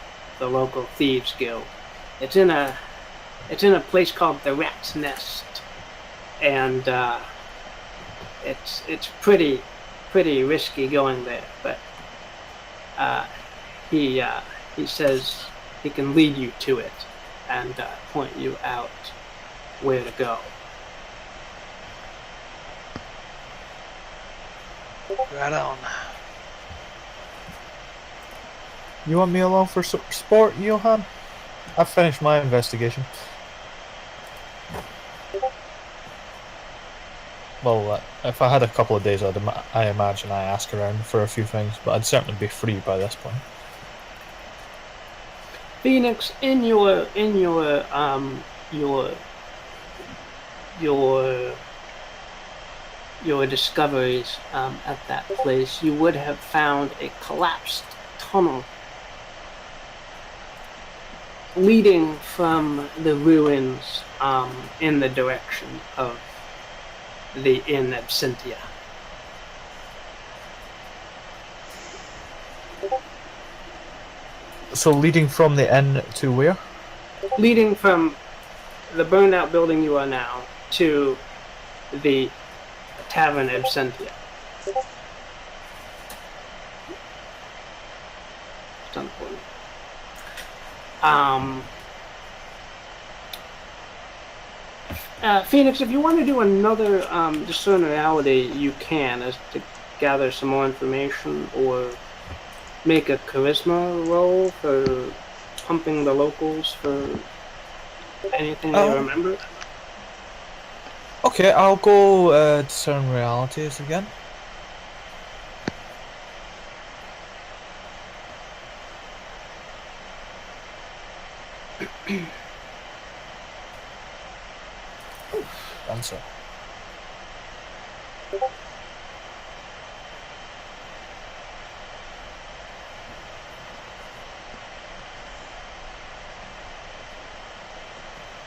thieves guild. It's in a place called the Rat's Nest, and it's pretty risky going there, but he says he can lead you to it and point you out where to go.
Right on.
You want me along for support, Johan? I've finished my investigation. well, if I had a couple of days, I imagine I ask around for a few things, but I'd certainly be free by this point.
Phoenix, in your discoveries at that place, you would have found a collapsed tunnel leading from the ruins in the direction of the Inn Absentia.
So leading from the inn to where?
Leading from the burned out building you are now to the Tavern Absentia. It's important. Phoenix, if you want to do another discern reality, you can, as to gather some more information, or make a charisma roll for pumping the locals for anything they remember.
Okay, I'll go discern realities again. Answer.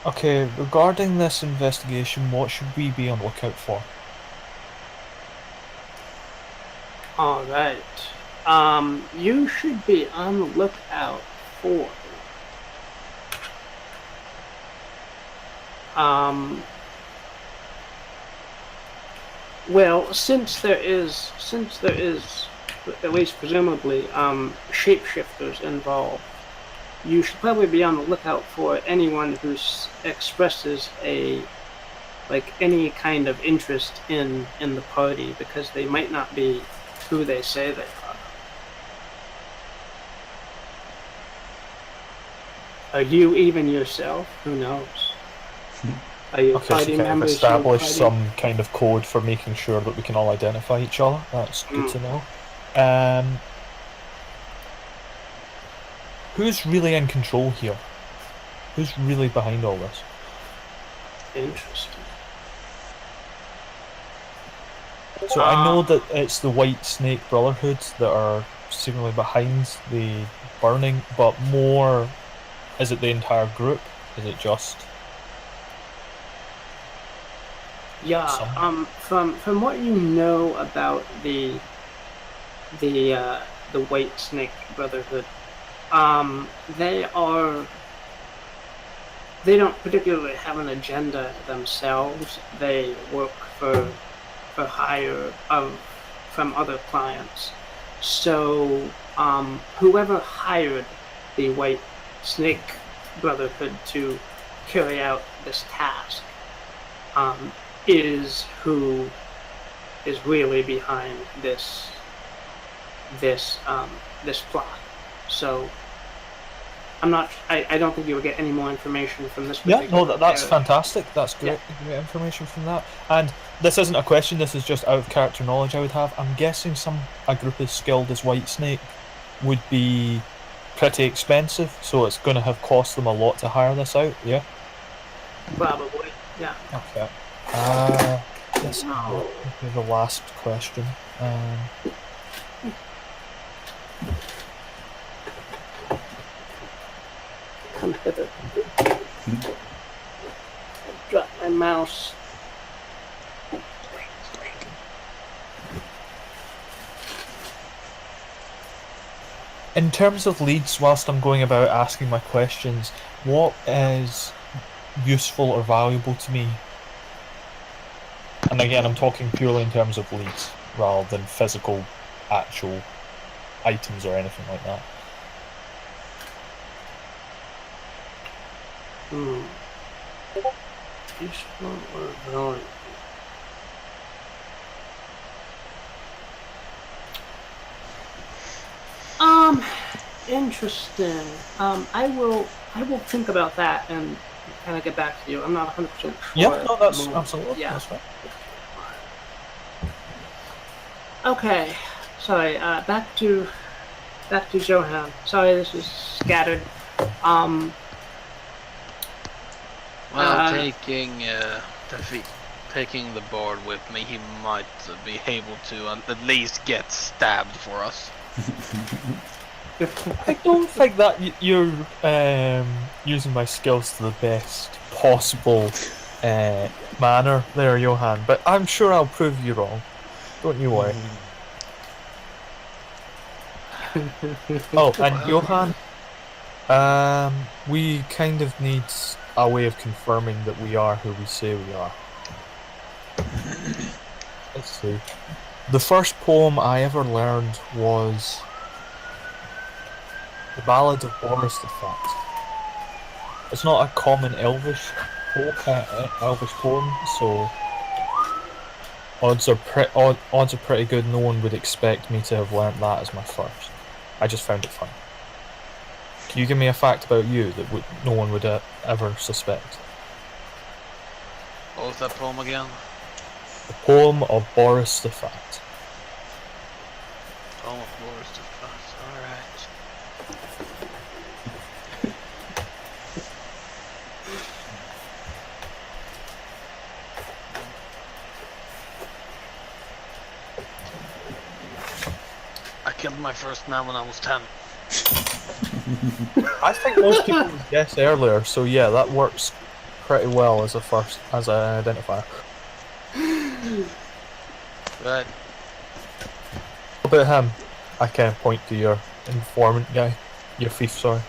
Okay, regarding this investigation, what should we be on lookout for?
Alright. You should be on the lookout for well, since there is at least presumably shapeshifters involved, you should probably be on the lookout for anyone who expresses any kind of interest in the party, because they might not be who they say they are. Are you even yourself? Who knows? Are you party members?
Establish some kind of code for making sure that we can all identify each other. That's good to know. Who's really in control here? Who's really behind all this?
Interesting.
So I know that it's the White Snake Brotherhood that are seemingly behind the burning, but more, is it the entire group? Is it just?
Yeah. From what you know about the White Snake Brotherhood, they don't particularly have an agenda themselves. They work for hire from other clients. So whoever hired the White Snake Brotherhood to carry out this task is who is really behind this plot. So I don't think you will get any more information from this.
Yeah, no, that's fantastic. That's great, great information from that. And this isn't a question, this is just out of character knowledge I would have. I'm guessing a group as skilled as White Snake would be pretty expensive, so it's going to have cost them a lot to hire this out, yeah?
Probably, yeah.
Okay. This will be the last question.
Come hither. Drop my mouse.
In terms of leads, whilst I'm going about asking my questions, what is useful or valuable to me? And again, I'm talking purely in terms of leads, rather than physical, actual items or anything like that.
Useful or valuable? Interesting. I will think about that and kind of get back to you. I'm not 100% sure.
Yeah, no, that's absolutely.
Yeah.
That's right.
Okay. Sorry. Back to Johan. Sorry, this is scattered.
Well, taking the board with me, he might be able to at least get stabbed for us.
I don't think that you're using my skills to the best possible manner there, Johan. But I'm sure I'll prove you wrong. Don't you worry. Oh, and Johan, we kind of need a way of confirming that we are who we say we are. Let's see. The first poem I ever learned was the Ballad of Boris the Fat. It's not a common Elvish poem, so odds are pretty good. No one would expect me to have learnt that as my first. I just found it fun. Can you give me a fact about you that no one would ever suspect?
What was that poem again?
The poem of Boris the Fat.
Poem of Boris the Fat. Alright. I killed my first man when I was 10.
I think most people would guess earlier, so yeah, that works pretty well as an identifier.
Right.
What about him? I can't point to your informant guy. Your thief, sorry.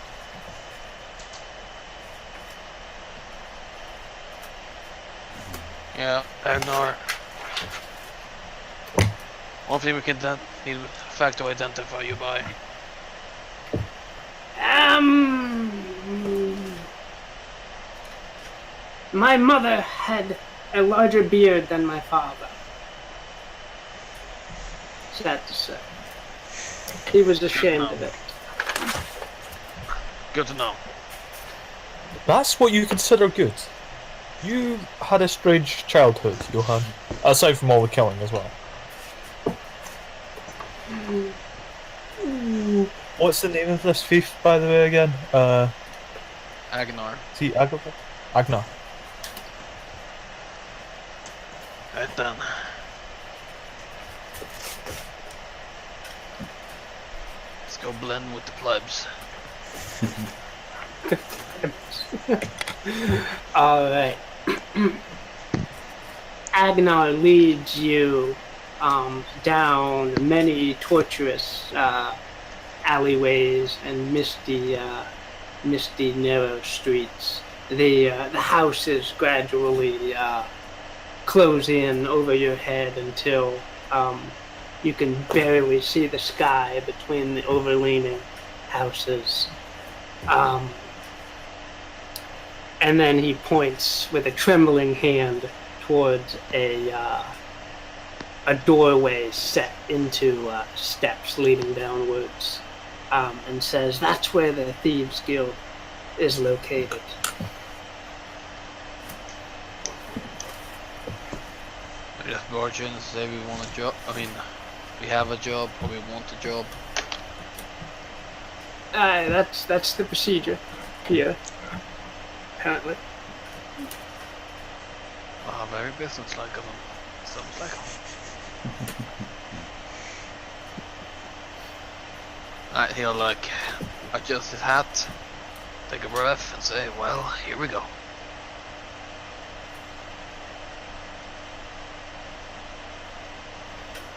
Yeah, ignore. One thing we can need a fact to identify you by.
My mother had a larger beard than my father. Sad to say. He was ashamed of it.
Good to know.
That's what you consider good. You had a strange childhood, Johan. Aside from all the killing as well. What's the name of this thief, by the way, again?
Agnar.
See, Agnar? Agnar.
Right then. Let's go blend with the plebs.
Alright. Agnar leads you down many tortuous alleyways and misty narrow streets. The houses gradually close in over your head until you can barely see the sky between the overleaning houses. And then he points with a trembling hand towards a doorway set into steps leading downwards, and says, "That's where the Thieves Guild is located."
We just barge in and say we want a job. I mean, we have a job or we want a job.
That's the procedure here, apparently.
Very businesslike of them. Sounds like them. Alright, he'll adjust his hat, take a breath, and say, "Well, here we go."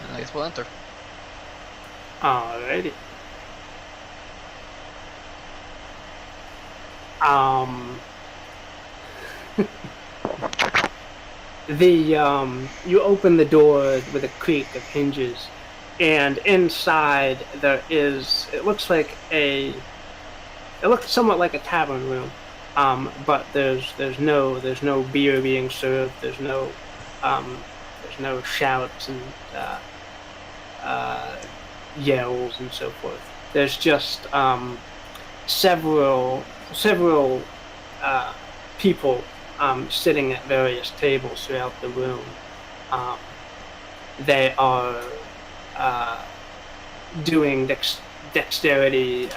And I guess we'll enter.
Alrighty. You open the door with a creak of hinges, and inside there is, it looks somewhat like a tavern room, but there's no beer being served. There's no shouts and yells and so forth. There's just several people sitting at various tables throughout the room. They are doing dexterity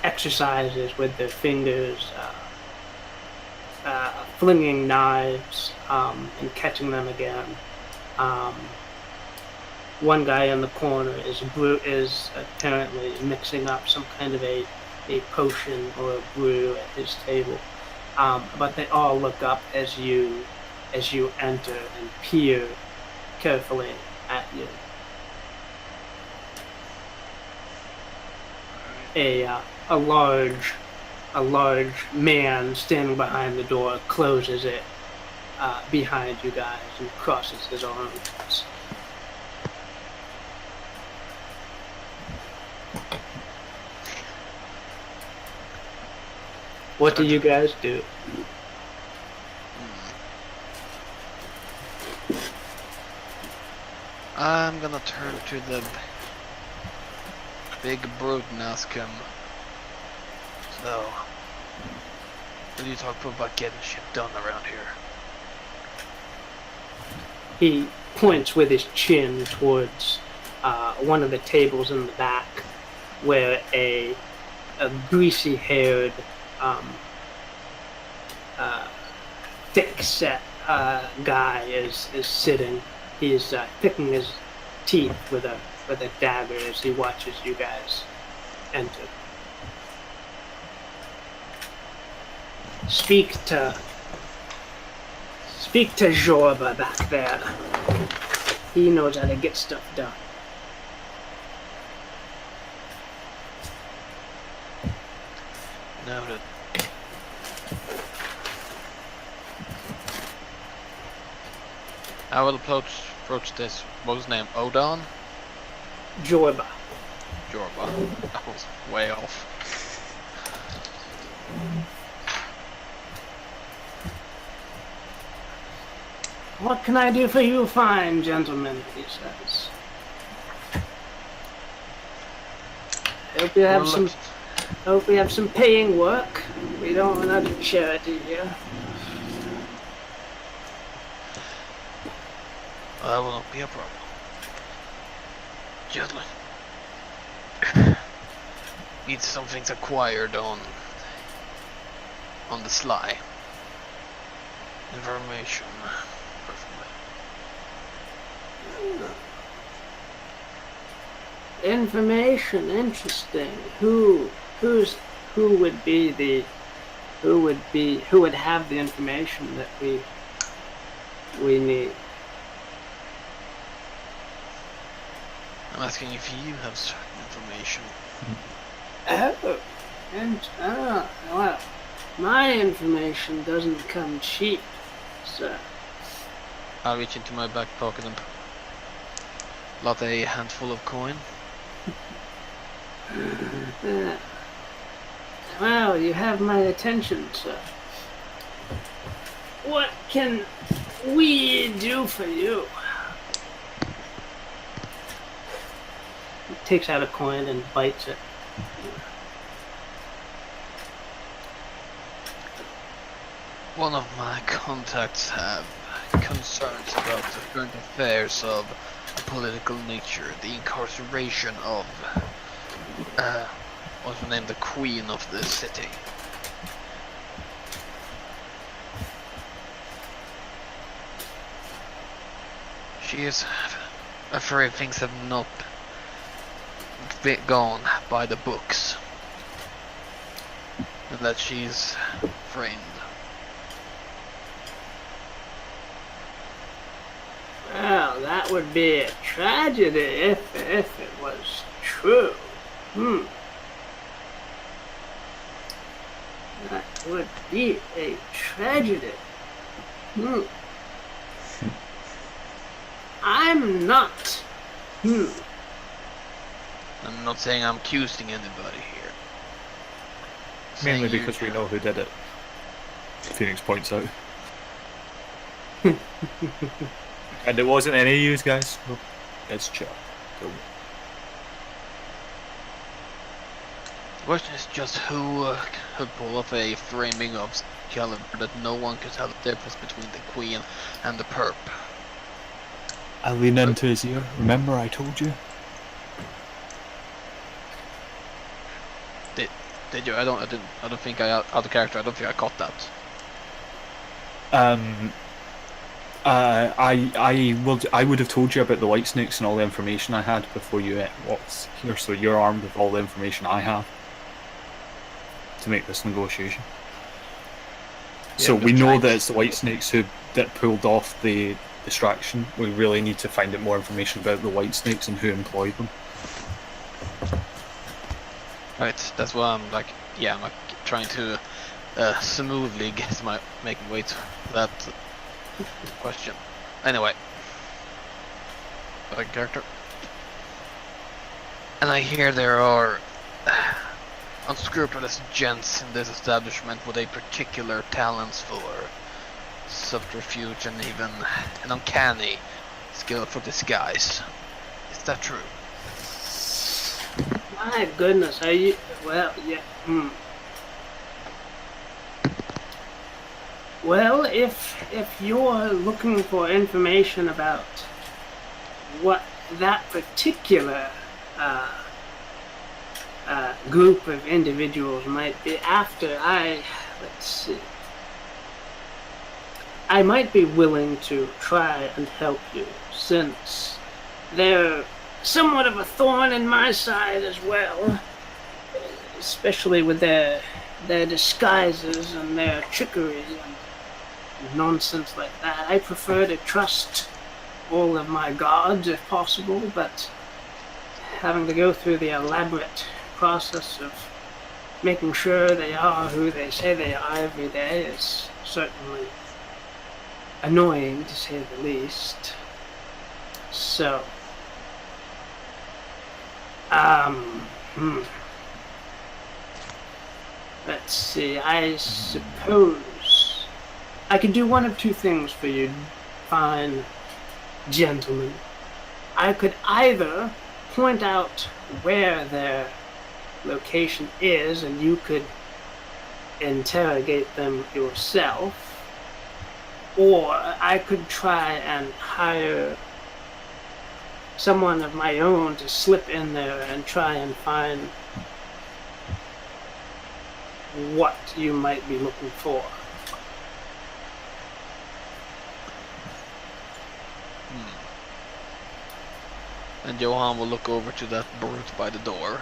exercises with their fingers, flinging knives and catching them again. One guy in the corner is apparently mixing up some kind of a potion or a brew at his table. But they all look up as you enter and peer carefully at you. A large man standing behind the door closes it behind you guys and crosses his arms. What do you guys do?
I'm gonna turn to the big brute and ask him, so, what do you talk about getting shit done around here?
He points with his chin towards one of the tables in the back where a greasy-haired, thick-set guy is sitting. He's picking his teeth with a dagger as he watches you guys enter. Speak to Jorba back there. He knows how to get stuff done.
Noted. I will approach this. What was his name? Odon?
Jorba.
Jorba. That was way off.
What can I do for you fine gentlemen, he says. Hope we have some paying work. We don't run out of charity here.
That will not be a problem. Just need some things acquired on the sly. Information.
Information, interesting. Who would have the information that we need?
I'm asking if you have certain information.
Well, my information doesn't come cheap, sir.
I'll reach into my back pocket and lot a handful of coin.
Well, you have my attention, sir. What can we do for you? He takes out a coin and bites it.
One of my contacts have concerns about the current affairs of a political nature, the incarceration of what's her name, the queen of the city. She is afraid things have not gone by the books, and that she's framed.
Well, that would be a tragedy if it was true. That would be a tragedy. I'm not.
I'm not saying I'm accusing anybody here.
Mainly
Saying
because we know who did it. Phoenix points out. And it wasn't any of you guys. No. It's chill. Cool.
The question is just who could pull off a framing of caliber that no one could tell the difference between the queen and the perp.
I lean into his ear. Remember I told you?
Did you? I don't think I out of character. I don't think I caught that.
I would have told you about the white snakes and all the information I had before you walked here, so you're armed with all the information I have to make this negotiation.
Yeah,
So
I'm
we
just
know
trying
that
to-
it's the white snakes that pulled off the distraction. We really need to find out more information about the white snakes and who employed them.
Right, that's why I'm like, yeah, I'm like trying to smoothly making way to that question. Anyway, back character. And I hear there are unscrupulous gents in this establishment with a particular talents for subterfuge and even an uncanny skill for disguise. Is that true?
My goodness, are you? Well, yeah. Well, if you're looking for information about what that particular group of individuals might be after, let's see. I might be willing to try and help you, since they're somewhat of a thorn in my side as well, especially with their disguises and their trickery and nonsense like that. I prefer to trust all of my gods if possible, but having to go through the elaborate process of making sure they are who they say they are every day is certainly annoying, to say the least. So, let's see, I suppose I could do one of two things for you, fine gentlemen. I could either point out where their location is and you could interrogate them yourself, or I could try and hire someone of my own to slip in there and try and find what you might be looking for.
And Johan will look over to that brute by the door.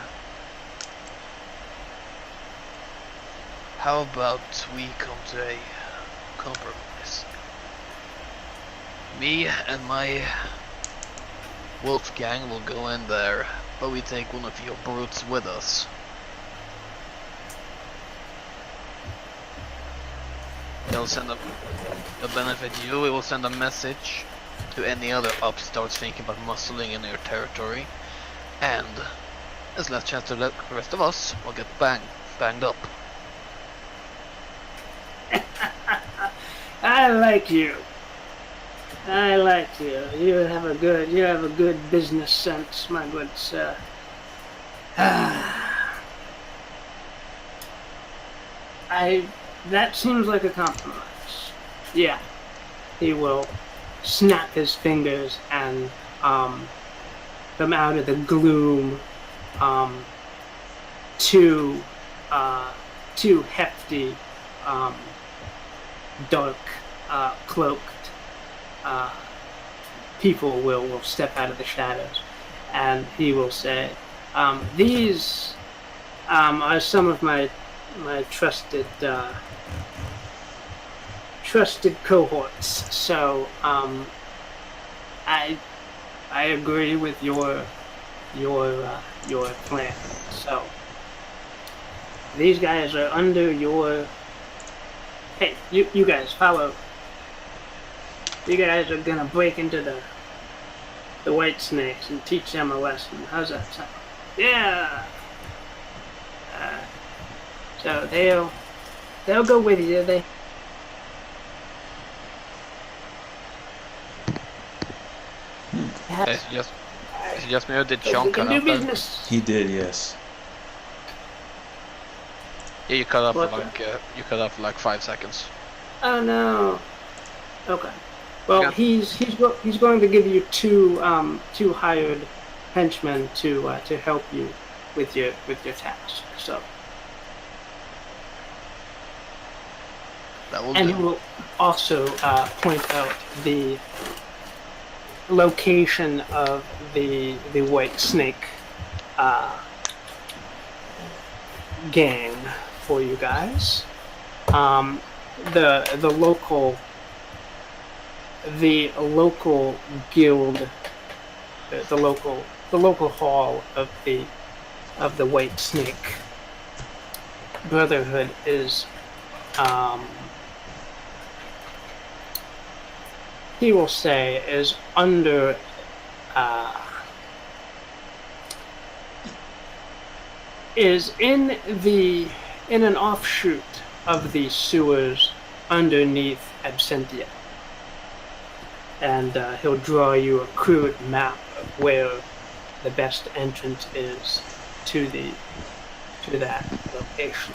How about we come to a compromise? Me and my wolf gang will go in there, but we take one of your brutes with us. It'll benefit you. It will send a message to any other upstarts thinking about muscling in your territory, and there's less chance that the rest of us will get banged up.
I like you. I like you. You have a good business sense, my good sir. That seems like a compromise. Yeah. He will snap his fingers and from out of the gloom two hefty dark cloaked people will step out of the shadows, and he will say, these are some of my trusted cohorts. So I agree with your plan. So these guys are under your. Hey, you guys follow. You guys are gonna break into the white snakes and teach them a lesson. How's that sound? Yeah. So they'll go with you.
It's just me or did Sean cut
do
off there?
business.
He did, yes.
Yeah, you cut off
What
for like 5 seconds.
Oh no. Okay. Well,
Yeah.
he's going to give you two hired henchmen to help you with your task. So,
That will
and he
do.
will also point out the location of the White Snake gang for you guys. The local guild, the local hall of the White Snake Brotherhood is, he will say, is under is in an offshoot of the sewers underneath Absentia. And he'll draw you a crude map of where the best entrance is to that location.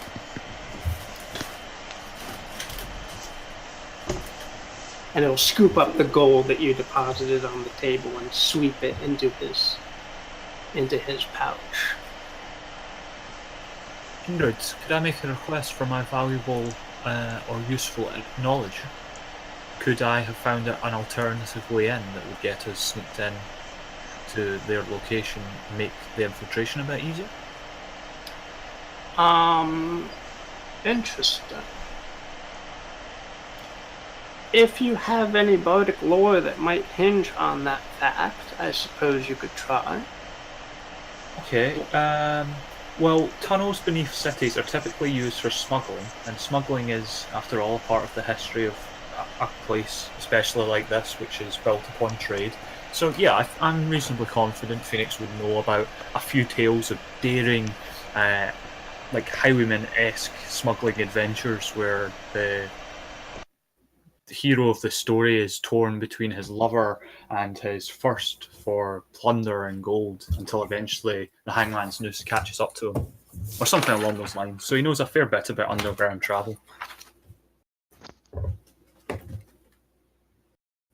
And he'll scoop up the gold that you deposited on the table and sweep it into his pouch.
Kindred, could I make a request for my valuable or useful knowledge? Could I have found an alternative way in that would get us sneaked in to their location and make the infiltration a bit easier?
Interesting. If you have any bardic lore that might hinge on that fact, I suppose you could try.
Okay, well, tunnels beneath cities are typically used for smuggling, and smuggling is, after all, part of the history of a place, especially like this, which is built upon trade. So yeah, I'm reasonably confident Phoenix would know about a few tales of daring, like highwayman-esque smuggling adventures where the hero of the story is torn between his lover and his thirst for plunder and gold until eventually the hangman's noose catches up to him, or something along those lines. So he knows a fair bit about underground travel.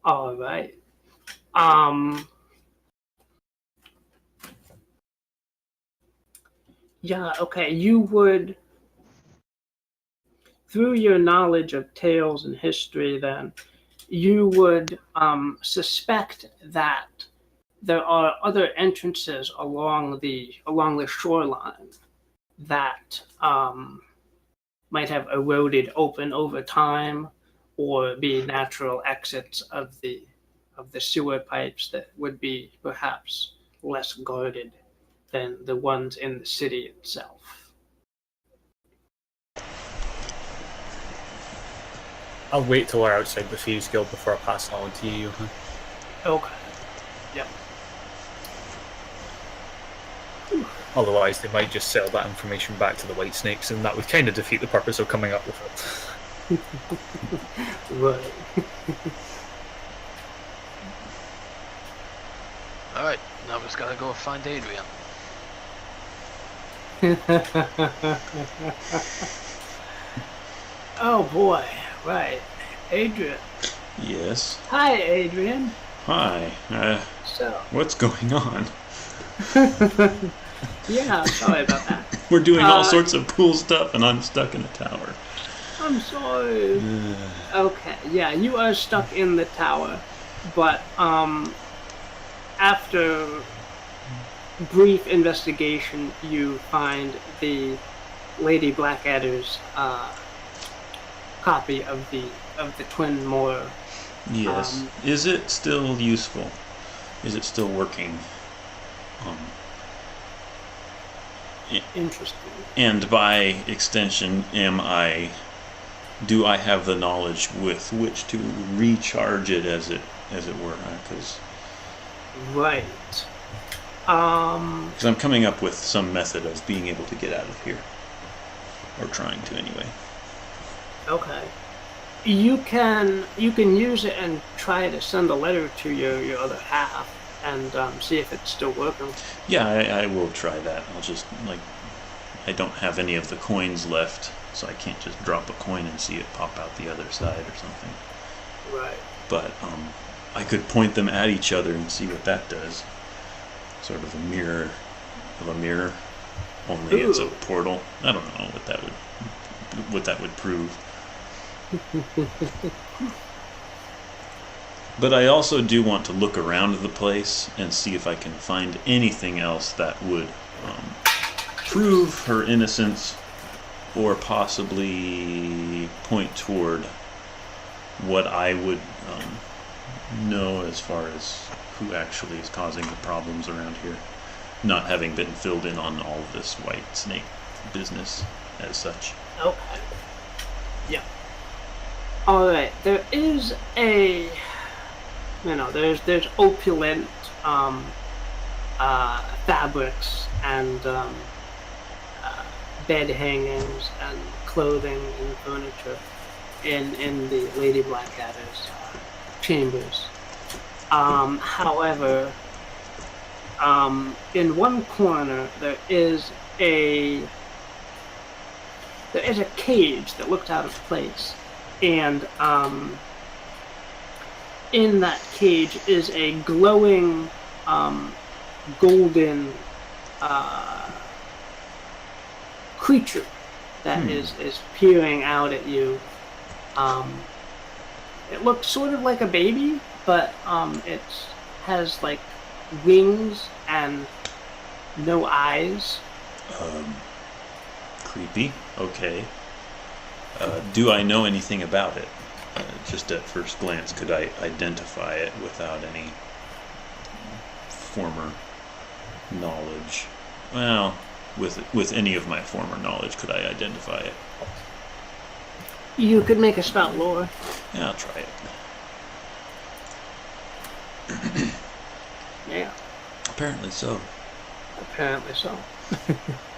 All right. Yeah, okay. You would, through your knowledge of tales and history, then, you would suspect that there are other entrances along the shoreline that might have eroded open over time, or be natural exits of the sewer pipes that would be perhaps less guarded than the ones in the city itself.
I'll wait till we're outside the Thieves Guild before I pass it on to you.
Okay. Yep.
Otherwise, they might just sell that information back to the White Snakes, and that would kind of defeat the purpose of coming up with it.
Right.
Alright, now we just gotta go find Adrian.
Oh boy, right. Adrian.
Yes.
Hi, Adrian.
Hi.
So.
What's going on?
Yeah, sorry about that.
We're doing all sorts of cool stuff, and I'm stuck in a tower.
I'm sorry. Okay, yeah, you are stuck in the tower, but after brief investigation, you find the Lady Blackadder's copy of the Twin Moor.
Yes. Is it still useful? Is it still working?
Interesting.
And by extension, do I have the knowledge with which to recharge it, as it were? Because
right.
I'm coming up with some method of being able to get out of here, or trying to anyway.
Okay. You can use it and try to send a letter to your other half and see if it's still working.
Yeah, I will try that. I'll just, I don't have any of the coins left, so I can't just drop a coin and see it pop out the other side or something.
Right.
but I could point them at each other and see what that does. Sort of a mirror of a mirror, only it's a portal. I don't know what that would prove. But I also do want to look around the place and see if I can find anything else that would prove her innocence, or possibly point toward what I would know as far as who actually is causing the problems around here, not having been filled in on all of this white snake business as such.
Okay. Yeah. Alright, there is a... there's opulent fabrics and bed hangings and clothing and furniture in the Lady Blackadder's chambers. However, in one corner there is a cage that looks out of place, and in that cage is a glowing golden creature that is peering out at you. It looks sort of like a baby, but it has like wings and no eyes.
Creepy. Okay. Do I know anything about it? Just at first glance, could I identify it without any former knowledge? Well, with any of my former knowledge, could I identify it?
You could make a spout lore.
Yeah, I'll try it.
Yeah.
Apparently so.
Apparently so.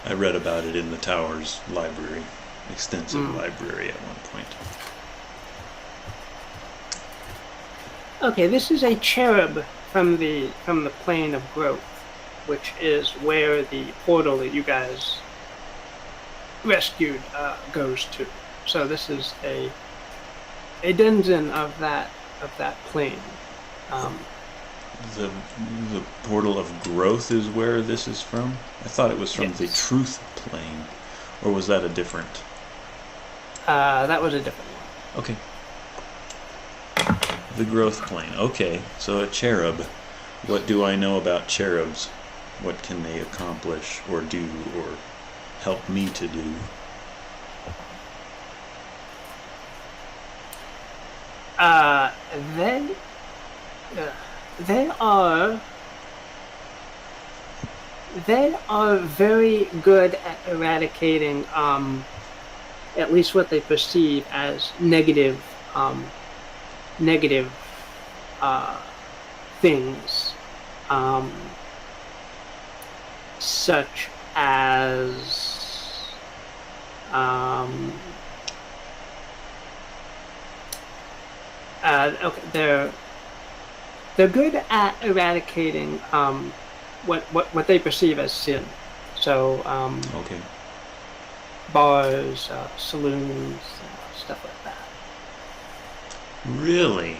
I read about it in the tower's library, extensive library at one point.
Okay, this is a cherub from the plane of growth, which is where the portal that you guys rescued goes to. So this is a dungeon of that plane.
The portal of growth is where this is from? I thought it was from the
Yes.
truth plane, or was that a different?
That was a different one.
Okay. The growth plane. Okay, so a cherub. What do I know about cherubs? What can they accomplish or do or help me to do?
They are very good at eradicating at least what they perceive as negative things, such as okay, they're good at eradicating what they perceive as sin. So
Okay.
bars, saloons, stuff like that.
Really?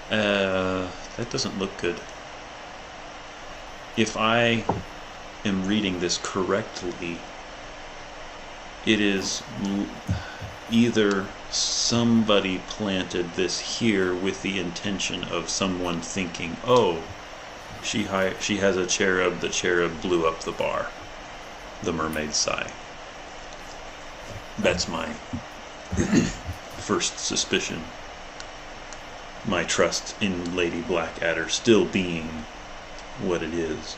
That doesn't look good. If I am reading this correctly, it is either somebody planted this here with the intention of someone thinking, oh, she has a cherub, the cherub blew up the bar. The mermaid's sigh. That's my first suspicion. My trust in Lady Blackadder still being what it is.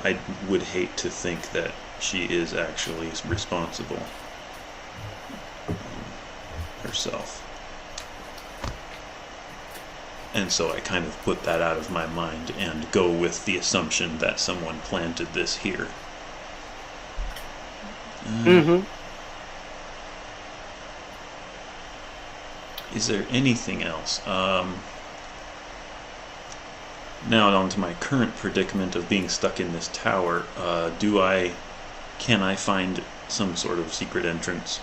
I would hate to think that she is actually responsible herself. And so I kind of put that out of my mind and go with the assumption that someone planted this here. Is there anything else? Now on to my current predicament of being stuck in this tower. Can I find some sort of secret entrance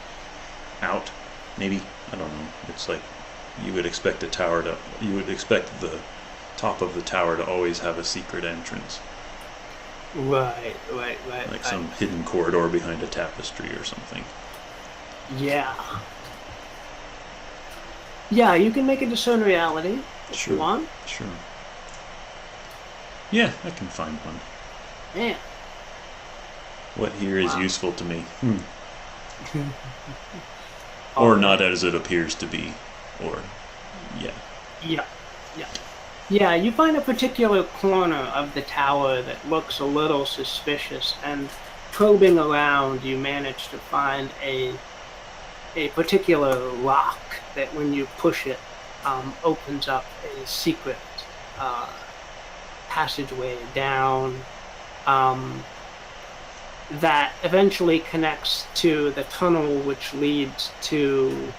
out, maybe. I don't know. It's like you would expect the top of the tower to always have a secret entrance,
Right.
like some hidden corridor behind a tapestry or something.
Yeah. Yeah, you can make it discern reality if you want.
Sure. Yeah, I can find one.
Yeah.
What here is useful to me?
All
Or
right.
not as it appears to be. Or, yeah.
Yeah, you find a particular corner of the tower that looks a little suspicious, and probing around, you manage to find a particular lock that, when you push it, opens up a secret passageway down that eventually connects to the tunnel which leads to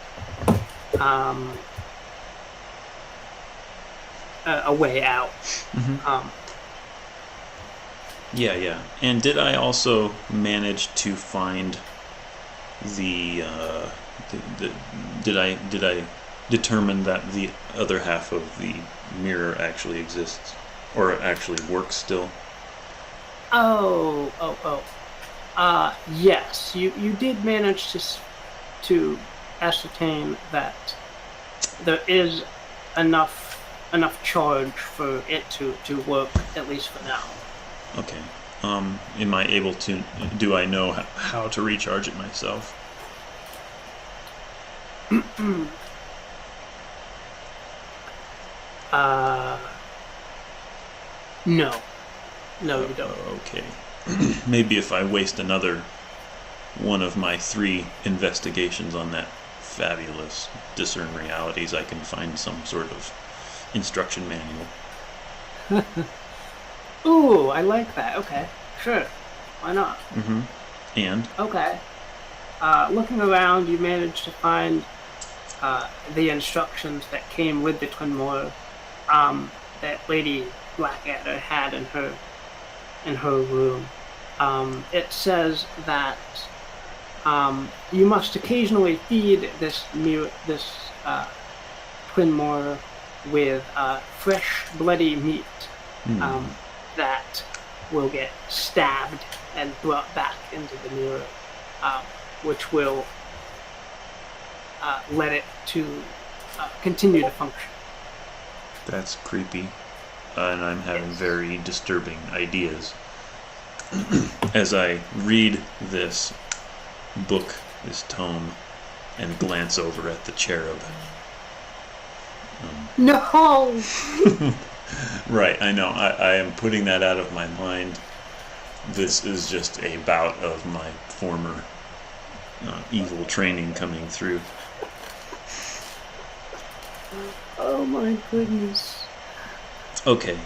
a way out.
Yeah. And did I also manage to find did I determine that the other half of the mirror actually exists? Or actually works still?
Yes, you did manage to ascertain that there is enough charge for it to work, at least for now.
Okay. Am I able to... Do I know how to recharge it myself?
No, you don't.
Okay. Maybe if I waste another one of my 3 investigations on that fabulous discern realities, I can find some sort of instruction manual.
Ooh, I like that. Okay, sure. Why not?
And?
Okay. Looking around, you managed to find the instructions that came with the Twin Moor that Lady Blackadder had in her room. It says that you must occasionally feed this Twin Moor with fresh, bloody meat that will get stabbed and brought back into the mirror, which will let it to continue to function.
That's creepy. And I'm having very disturbing ideas. As I read this book, this tome, and glance over at the cherub.
No!
Right, I know. I am putting that out of my mind. This is just a bout of my former evil training coming through.
Oh my goodness.
Okay.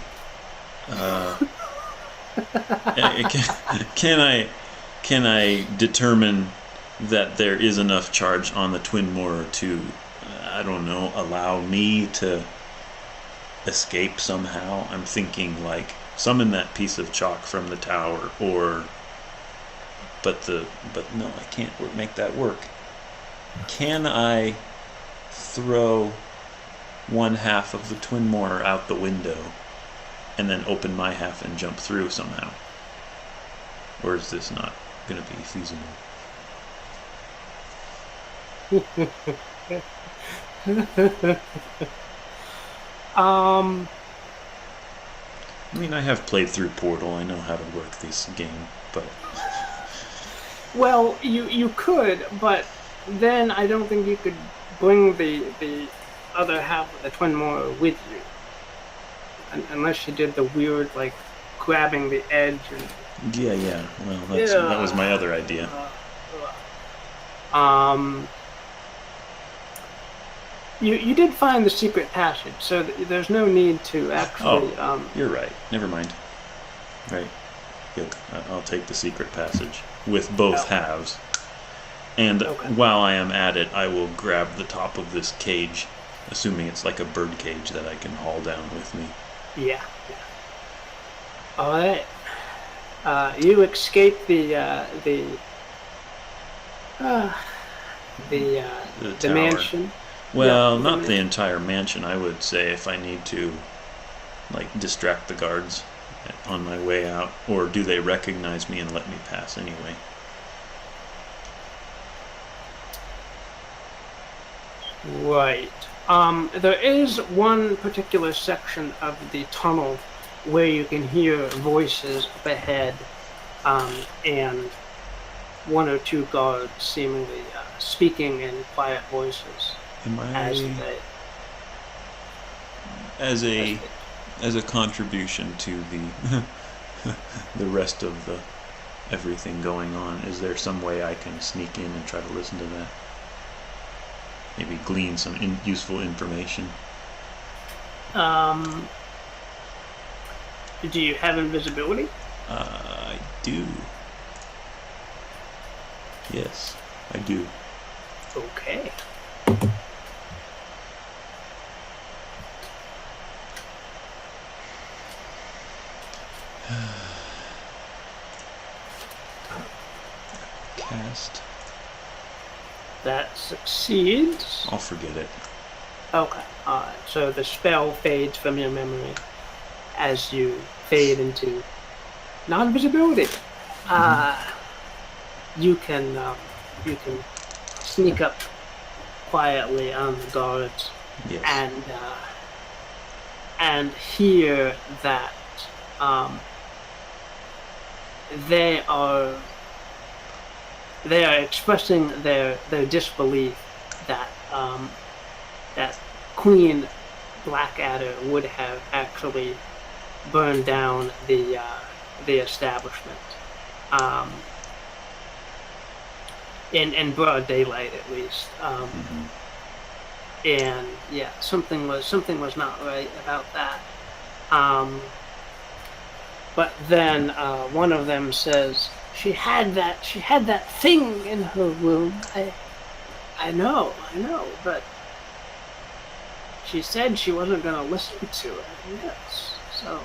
Can I determine that there is enough charge on the Twin Moor to, I don't know, allow me to escape somehow? I'm thinking like summon that piece of chalk from the tower, but no, I can't make that work. Can I throw one half of the Twin Moor out the window and then open my half and jump through somehow? Or is this not going to be feasible? I mean, I have played through Portal. I know how to work this game, but...
Well, you could, but then I don't think you could bring the other half of the Twin Moor with you. Unless you did the weird, like, grabbing the edge and...
Yeah. Well, that was my other idea.
You did find the secret passage, so there's no need to actually...
You're right. Never mind. Right. Good. I'll take the secret passage with both halves. And while I am at it, I will grab the top of this cage, assuming it's like a bird cage that I can haul down with me.
Yeah. Alright. You escape the The
The
the
tower.
mansion.
Well,
Yeah,
not
the
the entire mansion, I would say, if I need to, like, distract the guards on my way out. Or do they recognize me and let me pass anyway?
Right. There is one particular section of the tunnel where you can hear voices up ahead, and one or two guards seemingly speaking in quiet voices
Am
as
I,
they.
as a contribution to the the rest of the everything going on, is there some way I can sneak in and try to listen to that? Maybe glean some useful information.
Do you have invisibility?
I do. Yes, I do.
Okay.
Cast.
That succeeds.
I'll forget it.
Okay. Alright. So the spell fades from your memory as you fade into non-visibility. You can sneak up quietly on the guards
Yes.
and hear that they are expressing their disbelief that that Queen Blackadder would have actually burned down the establishment in broad daylight, at least. And yeah, something was not right about that. But then one of them says, She had that thing in her room. I know, but she said she wasn't going to listen to it. Yes, so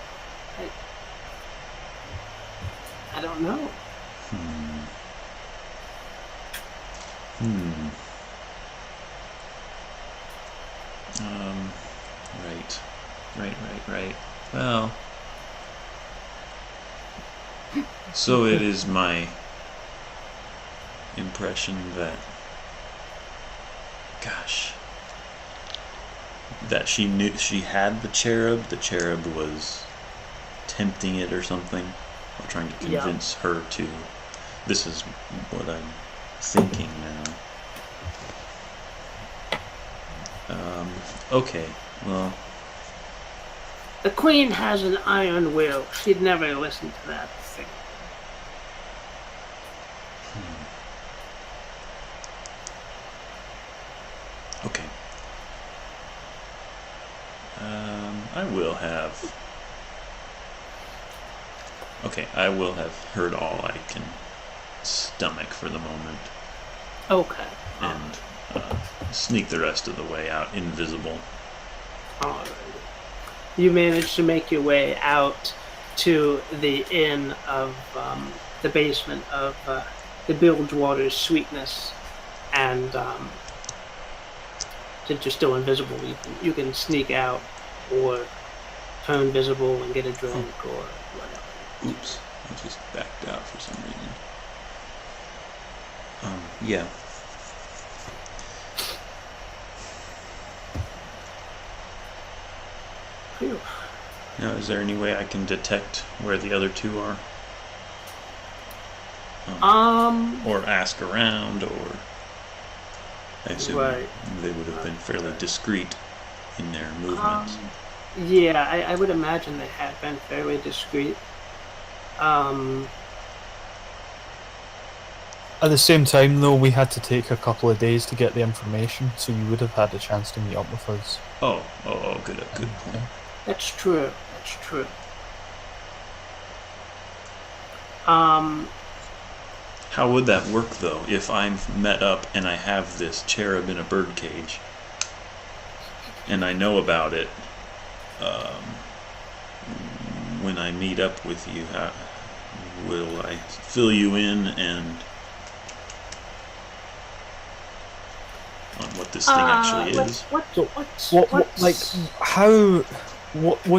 I don't know.
Right. Well, so it is my impression that, that she knew she had the cherub was tempting it or something, or trying to convince her to. This is what I'm thinking now. Okay, well.
The Queen has an iron will. She'd never listen to that thing.
Okay. I will have. Okay, I will have heard all I can stomach for the moment.
Okay.
And sneak the rest of the way out invisible.
Alright. You manage to make your way out to the inn of the basement of the Bilgewater's Sweetness, and since you're still invisible, you can sneak out or turn visible and get a drink or whatever.
Oops, I just backed out for some reason. Yeah.
Phew.
Now, is there any way I can detect where the other two are? Or ask around, or I assume they would have been fairly discreet in their movements.
Yeah, I would imagine they had been fairly discreet.
At the same time, though, we had to take a couple of days to get the information, so you would have had a chance to meet up with us.
Oh, good point.
That's true.
How would that work, though, if I'm met up and I have this cherub in a birdcage, and I know about it? When I meet up with you, will I fill you in and this thing actually is.
What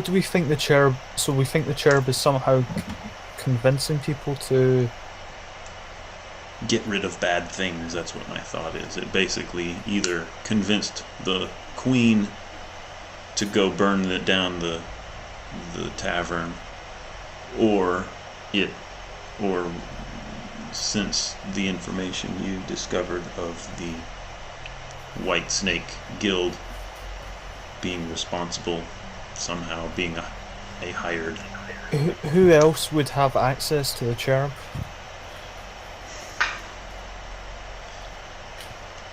do we think the cherub? So we think the cherub is somehow convincing people to
get rid of bad things. That's what my thought is. It basically either convinced the queen to go burn down the tavern, or since the information you discovered of the White Snake Guild being responsible, somehow being a hired.
Who else would have access to the cherub?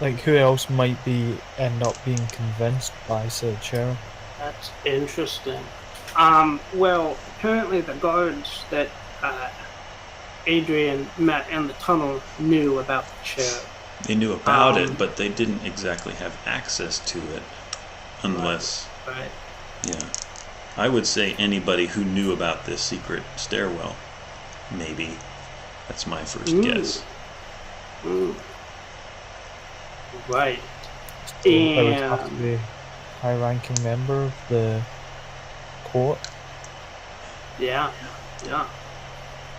Like, who else might end up being convinced by said cherub?
That's interesting. Well, apparently the guards that Adrian met in the tunnel knew about the cherub.
They knew about it, but they didn't exactly have access to it, unless.
Right.
Yeah. I would say anybody who knew about this secret stairwell. Maybe. That's my first guess.
Ooh. Right.
So I would have to be a high-ranking member of the court.
Yeah.
That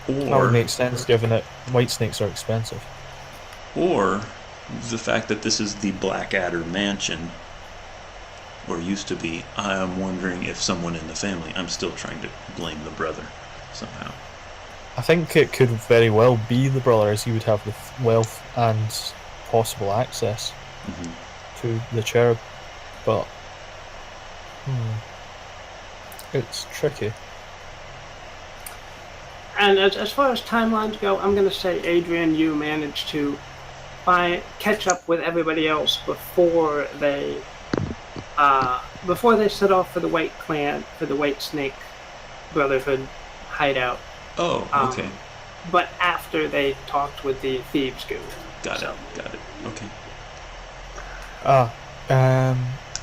would make sense, given that white snakes are expensive.
Or the fact that this is the Blackadder mansion, or used to be. I'm wondering if someone in the family. I'm still trying to blame the brother somehow.
I think it could very well be the brother, as he would have the wealth and possible access to the cherub, but it's tricky.
And as far as timelines go, I'm going to say, Adrian, you managed to catch up with everybody else before they set off for the White Clan, for the White Snake Brotherhood hideout.
Oh, okay.
But after they talked with the Thieves Guild.
Got it. Okay.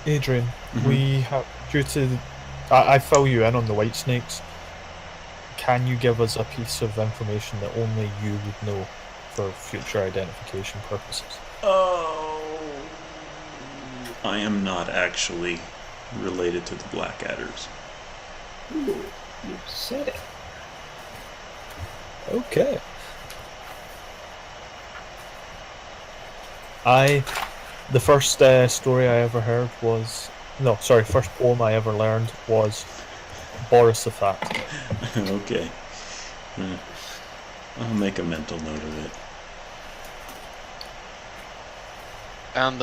Adrian, we have, due to, I fill you in on the white snakes. Can you give us a piece of information that only you would know for future identification purposes?
Oh, I am not actually related to the Blackadders.
Ooh, you said it.
Okay. The first story I ever heard was... No, sorry, first poem I ever learned was Boris the Fat.
Okay. I'll make a mental note of it.
And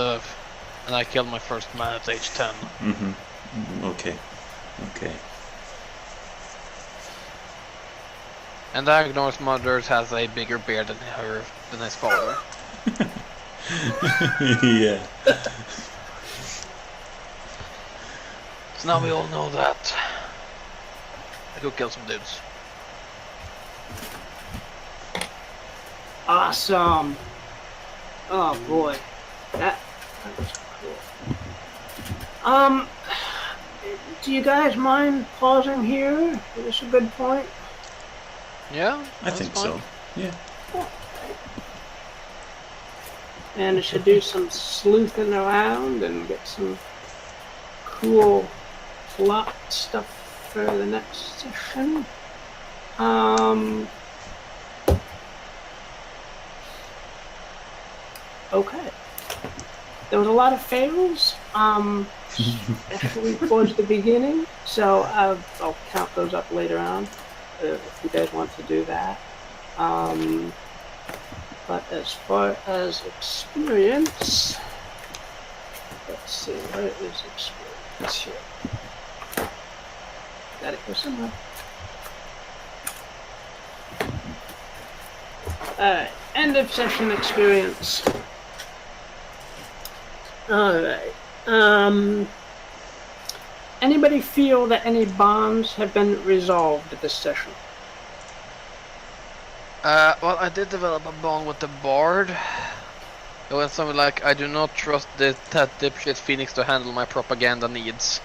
I killed my first man at age 10.
Okay.
And Agnar's mother has a bigger beard than his father.
Yeah.
So now we all know that. I go kill some dudes.
Awesome. Oh boy, that was cool. Do you guys mind pausing here? Is this a good point?
Yeah,
I think
fine.
so. Yeah.
And I should do some sleuthing around and get some cool plot stuff for the next session. Okay. There was a lot of fails, especially towards the beginning, so I'll count those up later on if you guys want to do that. But as far as experience, let's see, where is experience here? Got it here somewhere. Alright, end of session experience. Alright. Anybody feel that any bonds have been resolved at this session?
Well, I did develop a bond with the bard. It was something like, I do not trust that dipshit Phoenix to handle my propaganda needs.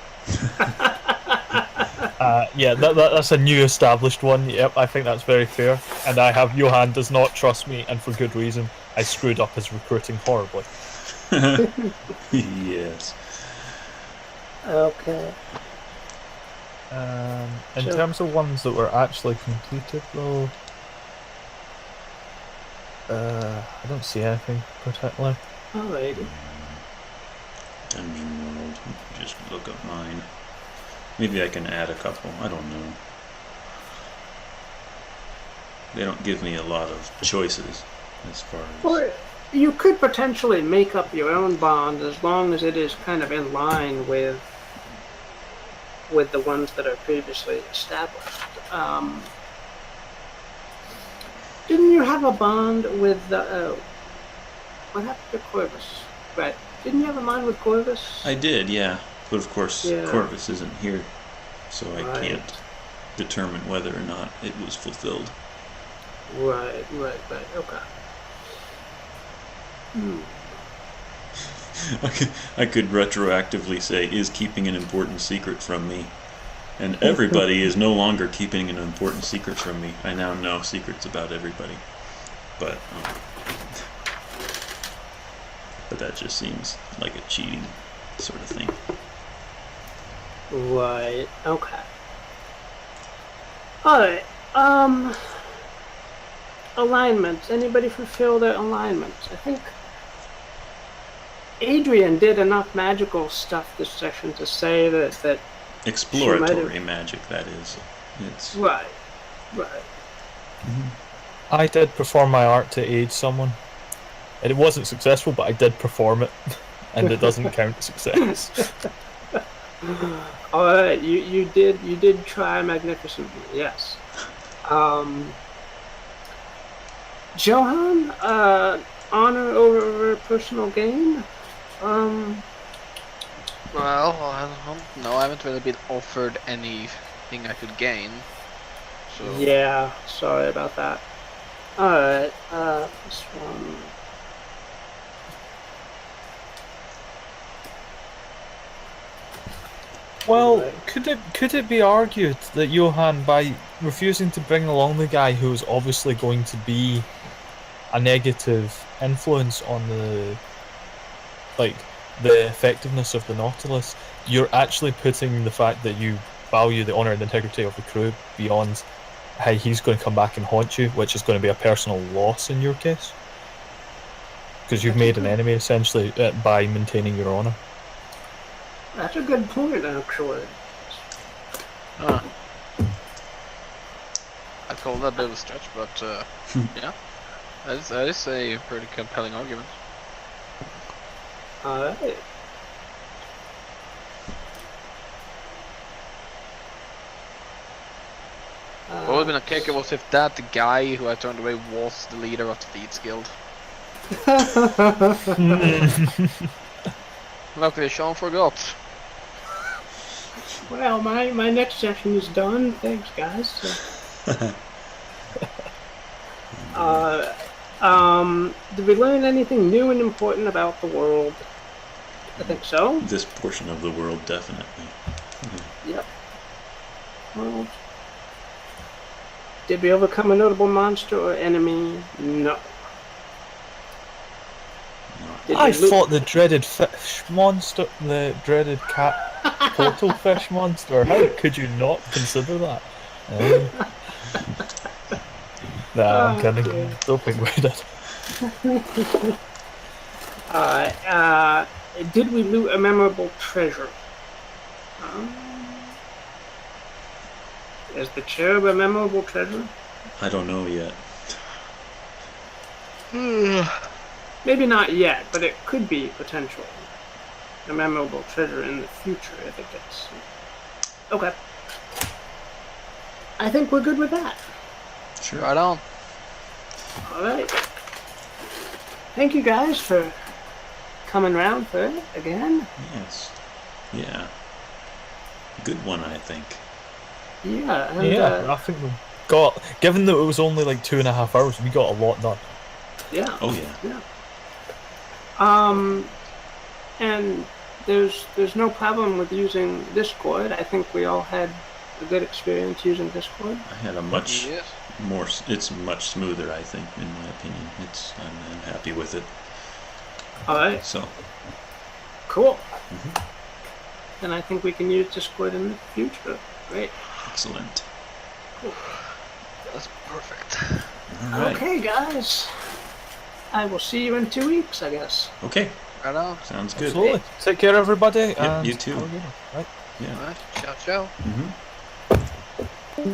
Yeah, that's a new established one. Yep, I think that's very fair. And I have Johan does not trust me, and for good reason. I screwed up his recruiting horribly.
Yes.
Okay.
In
So-
terms of ones that were actually completed, though, I don't see anything particularly.
Alrighty.
Dungeon World. Just look up mine. Maybe I can add a couple. I don't know. They don't give me a lot of choices as far as.
Or you could potentially make up your own bond as long as it is kind of in line with the ones that are previously established. Didn't you have a bond with what happened to Corvus? Right. Didn't you have a bond with Corvus?
I did, yeah. But of course,
Yeah.
Corvus isn't here, so I
Right.
can't determine whether or not it was fulfilled.
Right. Okay.
I could retroactively say, is keeping an important secret from me. And everybody is no longer keeping an important secret from me. I now know secrets about everybody. But that just seems like a cheating sort of thing.
Right. Okay. Alright. Alignments. Anybody fulfill their alignments? I think Adrian did enough magical stuff this session to say that
Exploratory magic, that is. It's
right.
I did perform my art to aid someone. It wasn't successful, but I did perform it, and it doesn't count as success.
Alright, you did try magnificently, yes. Johan, honor over personal gain?
Well, I don't know. I haven't really been offered anything I could gain. So
Yeah, sorry about that. Alright, this one.
Well,
Right.
could it be argued that Johan, by refusing to bring along the guy who's obviously going to be a negative influence on the effectiveness of the Nautilus, you're actually putting the fact that you value the honour and integrity of the crew beyond how he's going to come back and haunt you, which is going to be a personal loss in your case? Because you've made an enemy essentially by maintaining your honour.
That's a good point, actually.
I'd call that a bit of a stretch, but yeah, that is a pretty compelling argument.
Alright.
What would have been a kicker was if that guy who I turned away was the leader of the Thieves Guild. Luckily, Sean forgot.
Well, my next session is done. Thanks, guys. Did we learn anything new and important about the world? I think so.
this portion of the world, definitely.
Yep. Well, did we overcome a notable monster or enemy? No. Did
I
we loot-
fought the dreaded fish monster, the dreaded cat portal fish monster. How could you not consider that? Nah, I'm kidding.
dear.
Don't think we did.
Did we loot a memorable treasure? Is the cherub a memorable treasure?
I don't know yet.
Maybe not yet, but it could be potentially a memorable treasure in the future if it gets. Okay. I think we're good with that.
Sure.
Right on.
Alright. Thank you guys for coming round for it again.
Yes. Yeah. Good one, I think.
Yeah, and
Yeah, I think we got. Given that it was only like 2.5 hours, we got a lot done.
yeah.
Oh, yeah.
And there's no problem with using Discord. I think we all had a good experience using Discord.
I had a much
Yes.
more. It's much smoother, I think, in my opinion. I'm happy with it.
All right.
So,
Cool.
Mhm.
Then I think we can use Discord in the future. Great.
excellent.
That's perfect.
All right.
Okay, guys. I will see you in 2 weeks, I guess.
Okay.
Right on.
Sounds good.
Absolutely. Take care, everybody. and
you too.
have a good one. Right.
Yeah.
Alright, ciao, ciao.
Mm-hmm.